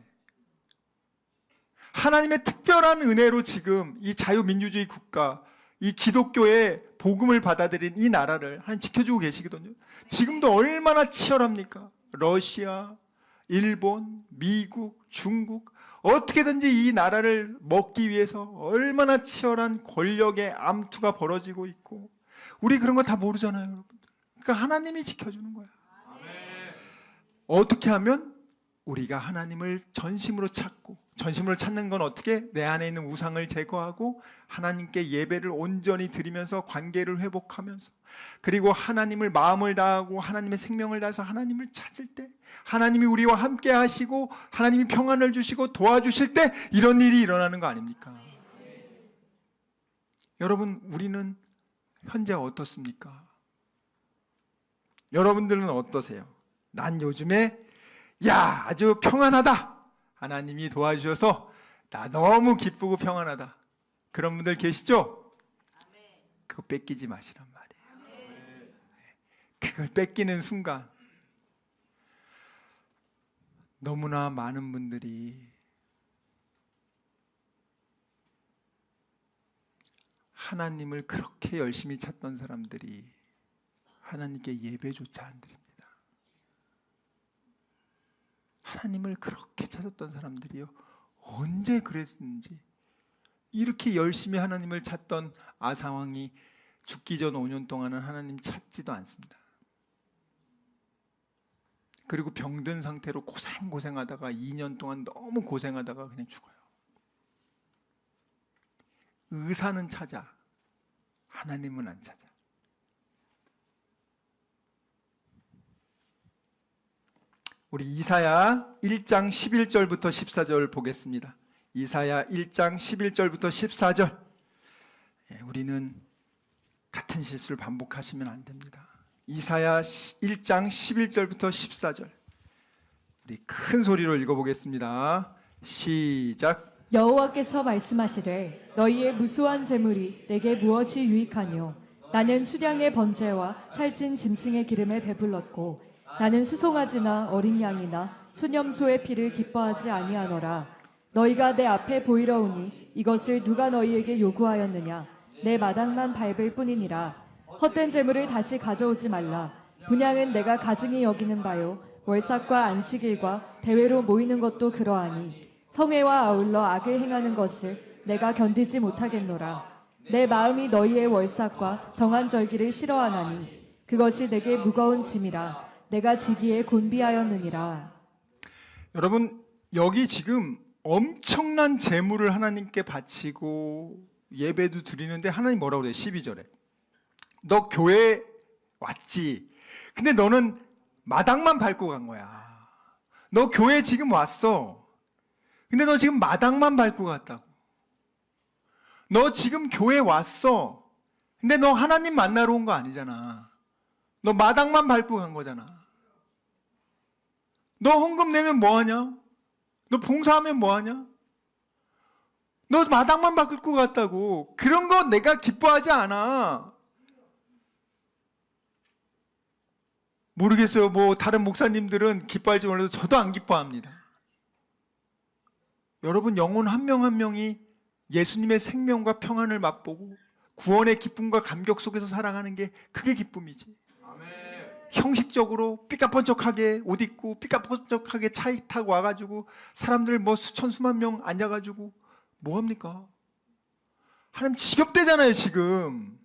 하나님의 특별한 은혜로 지금 이 자유민주주의 국가, 이 기독교의 복음을 받아들인 이 나라를 하나님 지켜주고 계시거든요. 지금도 얼마나 치열합니까? 러시아, 일본, 미국, 중국, 어떻게든지 이 나라를 먹기 위해서 얼마나 치열한 권력의 암투가 벌어지고 있고, 우리 그런 거 다 모르잖아요, 여러분. 그러니까 하나님이 지켜주는 거야. 어떻게 하면 우리가 하나님을 전심으로 찾고, 전심으로 찾는 건 어떻게? 내 안에 있는 우상을 제거하고 하나님께 예배를 온전히 드리면서 관계를 회복하면서, 그리고 하나님을 마음을 다하고 하나님의 생명을 다해서 하나님을 찾을 때, 하나님이 우리와 함께 하시고 하나님이 평안을 주시고 도와주실 때 이런 일이 일어나는 거 아닙니까? 여러분, 우리는 현재 어떻습니까? 여러분들은 어떠세요? 난 요즘에 아주 평안하다, 하나님이 도와주셔서 나 너무 기쁘고 평안하다, 그런 분들 계시죠? 그거 뺏기지 마시란 말이에요. 그걸 뺏기는 순간 너무나 많은 분들이 하나님을 그렇게 열심히 찾던 사람들이 하나님께 예배조차 안 드립니다. 하나님을 그렇게 찾았던 사람들이요, 언제 그랬는지, 이렇게 열심히 하나님을 찾던 아사왕이 죽기 전 5년 동안은 하나님 찾지도 않습니다. 그리고 병든 상태로 고생하다가 2년 동안 너무 고생하다가 그냥 죽어요. 의사는 찾아, 하나님은 안 찾아. 우리 이사야 1장 11절부터 14절 보겠습니다. 이사야 1장 11절부터 14절. 우리는 같은 실수를 반복하시면 안 됩니다. 이사야 1장 11절부터 14절. 우리 큰 소리로 읽어보겠습니다. 시작. 여호와께서 말씀하시되 너희의 무수한 재물이 내게 무엇이 유익하뇨? 나는 수량의 번제와 살찐 짐승의 기름에 배불렀고 나는 수송아지나 어린 양이나 수념소의 피를 기뻐하지 아니하노라. 너희가 내 앞에 보이러 오니 이것을 누가 너희에게 요구하였느냐? 내 마당만 밟을 뿐이니라. 헛된 재물을 다시 가져오지 말라. 분향은 내가 가증히 여기는 바요, 월삭과 안식일과 대회로 모이는 것도 그러하니 성회와 아울러 악을 행하는 것을 내가 견디지 못하겠노라. 내 마음이 너희의 월삭과 정한 절기를 싫어하나니 그것이 내게 무거운 짐이라. 내가 지기에 곤비하였느니라. 여러분, 여기 지금 엄청난 재물을 하나님께 바치고 예배도 드리는데 하나님 뭐라고 그래요? 12절에 너 교회 왔지, 근데 너는 마당만 밟고 간 거야. 너 교회 지금 왔어, 근데 너 지금 마당만 밟고 갔다고. 너 지금 교회 왔어, 근데 너 하나님 만나러 온 거 아니잖아. 너 마당만 밟고 간 거잖아. 너 헌금 내면 뭐하냐? 너 봉사하면 뭐하냐? 너 마당만 바꿀 것 같다고. 그런 거 내가 기뻐하지 않아. 모르겠어요. 뭐 다른 목사님들은 기뻐할지 몰라도 저도 안 기뻐합니다. 여러분, 영혼 한 명 한 명이 예수님의 생명과 평안을 맛보고 구원의 기쁨과 감격 속에서 살아가는 게 그게 기쁨이지. 형식적으로 삐까뻔쩍하게 옷 입고 삐까뻔쩍하게 차 타고 와가지고 사람들 뭐 수천 수만 명 앉아가지고 뭐합니까? 하나님 지겹대잖아요 지금.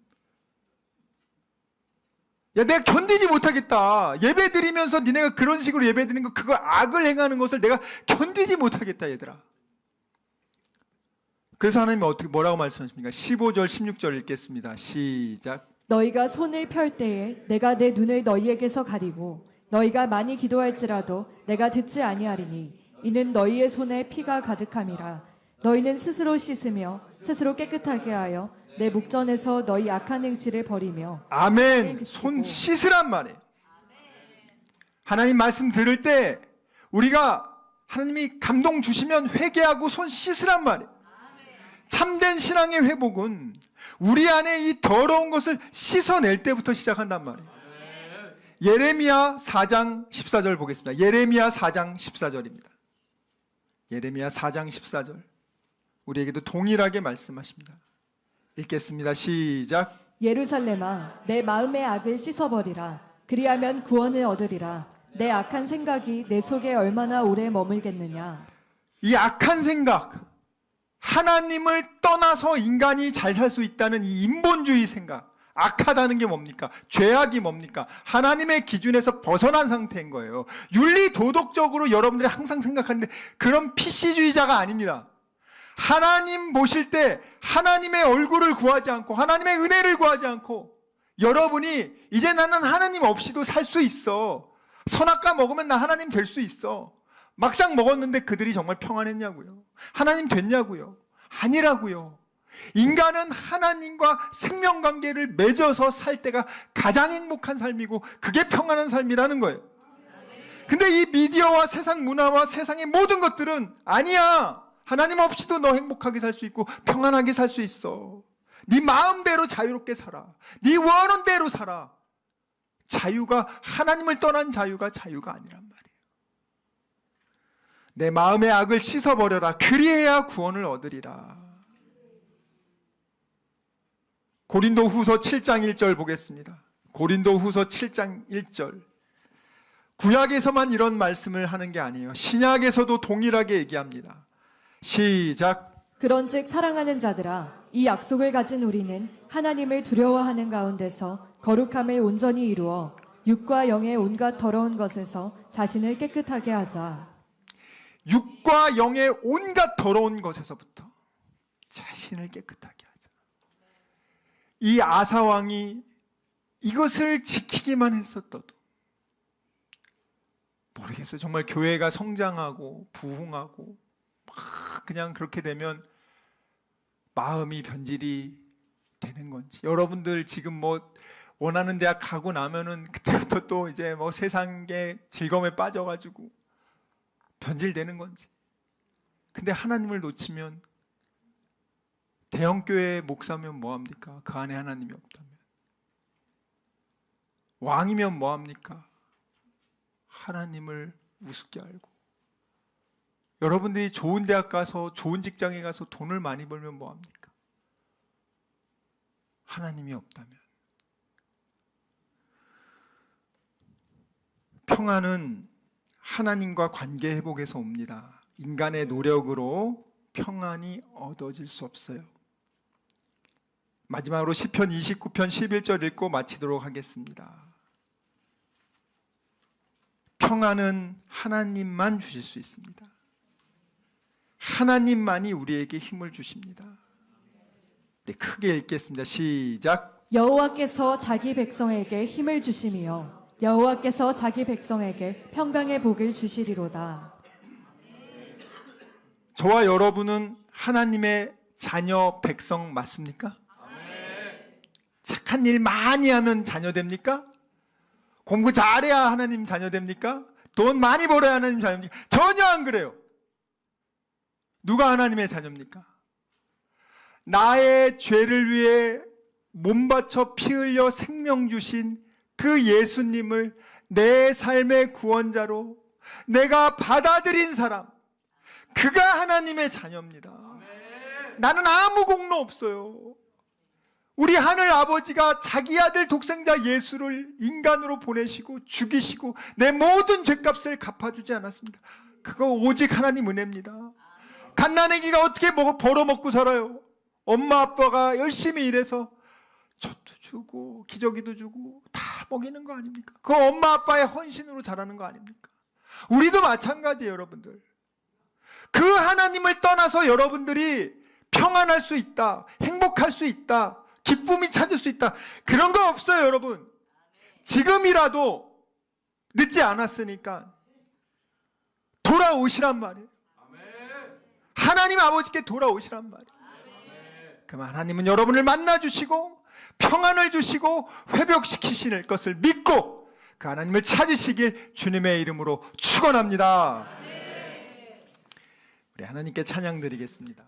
야, 내가 견디지 못하겠다. 예배 드리면서 니네가 그런 식으로 예배 드리는 거, 그거 악을 행하는 것을 내가 견디지 못하겠다 얘들아. 그래서 하나님이 어떻게 뭐라고 말씀하십니까? 15절 16절 읽겠습니다. 시작. 너희가 손을 펼 때에 내가 내 눈을 너희에게서 가리고 너희가 많이 기도할지라도 내가 듣지 아니하리니 이는 너희의 손에 피가 가득함이라. 너희는 스스로 씻으며 스스로 깨끗하게 하여 내 목전에서 너희 악한 행실을 버리며. 아멘. 손 씻으란 말이에요. 하나님 말씀 들을 때 우리가 하나님이 감동 주시면 회개하고 손 씻으란 말이에요. 참된 신앙의 회복은 우리 안에 이 더러운 것을 씻어낼 때부터 시작한단 말이에요. 예레미야 4장 14절 보겠습니다. 예레미야 4장 14절입니다. 예레미야 4장 14절. 우리에게도 동일하게 말씀하십니다. 읽겠습니다. 시작. 예루살렘아, 내 마음의 악을 씻어버리라. 그리하면 구원을 얻으리라. 내 악한 생각이 내 속에 얼마나 오래 머물겠느냐. 이 악한 생각, 하나님을 떠나서 인간이 잘 살 수 있다는 이 인본주의 생각, 악하다는 게 뭡니까? 죄악이 뭡니까? 하나님의 기준에서 벗어난 상태인 거예요. 윤리 도덕적으로 여러분들이 항상 생각하는데 그런 PC주의자가 아닙니다. 하나님 보실 때 하나님의 얼굴을 구하지 않고 하나님의 은혜를 구하지 않고 여러분이 이제 나는 하나님 없이도 살 수 있어. 선악과 먹으면 나 하나님 될 수 있어. 막상 먹었는데 그들이 정말 평안했냐고요? 하나님 됐냐고요? 아니라고요. 인간은 하나님과 생명관계를 맺어서 살 때가 가장 행복한 삶이고 그게 평안한 삶이라는 거예요. 근데 이 미디어와 세상 문화와 세상의 모든 것들은 아니야. 하나님 없이도 너 행복하게 살 수 있고 평안하게 살 수 있어. 네 마음대로 자유롭게 살아. 네 원하는 대로 살아. 자유가, 하나님을 떠난 자유가 자유가 아니란 말이에요. 내 마음의 악을 씻어버려라. 그리해야 구원을 얻으리라. 고린도 후서 7장 1절 보겠습니다. 고린도 후서 7장 1절. 구약에서만 이런 말씀을 하는 게 아니에요. 신약에서도 동일하게 얘기합니다. 시작. 그런즉 사랑하는 자들아, 이 약속을 가진 우리는 하나님을 두려워하는 가운데서 거룩함을 온전히 이루어 육과 영의 온갖 더러운 것에서 자신을 깨끗하게 하자. 육과 영의 온갖 더러운 것에서부터 자신을 깨끗하게 하자. 이 아사왕이 이것을 지키기만 했었어도 모르겠어요. 정말 교회가 성장하고 부흥하고 막 그냥 그렇게 되면 마음이 변질이 되는 건지. 여러분들 지금 뭐 원하는 대학 가고 나면은 그때부터 또 이제 뭐 세상의 즐거움에 빠져가지고 변질되는 건지. 근데 하나님을 놓치면 대형교회 목사면 뭐합니까? 그 안에 하나님이 없다면. 왕이면 뭐합니까? 하나님을 우습게 알고. 여러분들이 좋은 대학 가서 좋은 직장에 가서 돈을 많이 벌면 뭐합니까? 하나님이 없다면. 평안은 하나님과 관계 회복에서 옵니다. 인간의 노력으로 평안이 얻어질 수 없어요. 마지막으로 시편 29편 11절 읽고 마치도록 하겠습니다. 평안은 하나님만 주실 수 있습니다. 하나님만이 우리에게 힘을 주십니다. 우리 크게 읽겠습니다. 시작. 여호와께서 자기 백성에게 힘을 주시며 여호와께서 자기 백성에게 평강의 복을 주시리로다. 저와 여러분은 하나님의 자녀 백성 맞습니까? 착한 일 많이 하면 자녀 됩니까? 공부 잘해야 하나님 자녀 됩니까? 돈 많이 벌어야 하나님 자녀 됩니까? 전혀 안 그래요. 누가 하나님의 자녀입니까? 나의 죄를 위해 몸 바쳐 피 흘려 생명 주신 그 예수님을 내 삶의 구원자로 내가 받아들인 사람, 그가 하나님의 자녀입니다. 나는 아무 공로 없어요. 우리 하늘 아버지가 자기 아들 독생자 예수를 인간으로 보내시고 죽이시고 내 모든 죄값을 갚아주지 않았습니다. 그거 오직 하나님 은혜입니다. 갓난아기가 어떻게 벌어먹고 살아요? 엄마 아빠가 열심히 일해서 젖도 주고 기저귀도 주고 다 먹이는 거 아닙니까? 그 엄마 아빠의 헌신으로 자라는 거 아닙니까? 우리도 마찬가지예요, 여러분들. 그 하나님을 떠나서 여러분들이 평안할 수 있다, 행복할 수 있다, 기쁨이 찾을 수 있다, 그런 거 없어요, 여러분. 지금이라도 늦지 않았으니까 돌아오시란 말이에요. 하나님 아버지께 돌아오시란 말이에요. 그럼 하나님은 여러분을 만나주시고 평안을 주시고 회복시키실 것을 믿고 그 하나님을 찾으시길 주님의 이름으로 축원합니다. 우리 하나님께 찬양 드리겠습니다.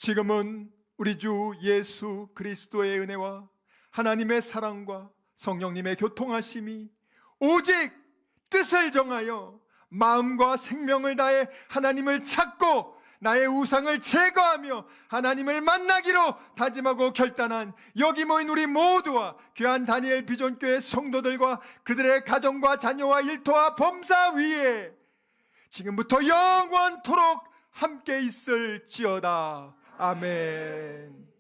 지금은 우리 주 예수 그리스도의 은혜와 하나님의 사랑과 성령님의 교통하심이 오직 뜻을 정하여 마음과 생명을 다해 하나님을 찾고 나의 우상을 제거하며 하나님을 만나기로 다짐하고 결단한 여기 모인 우리 모두와 귀한 다니엘 비전교회 성도들과 그들의 가정과 자녀와 일터와 범사 위에 지금부터 영원토록 함께 있을지어다. 아멘.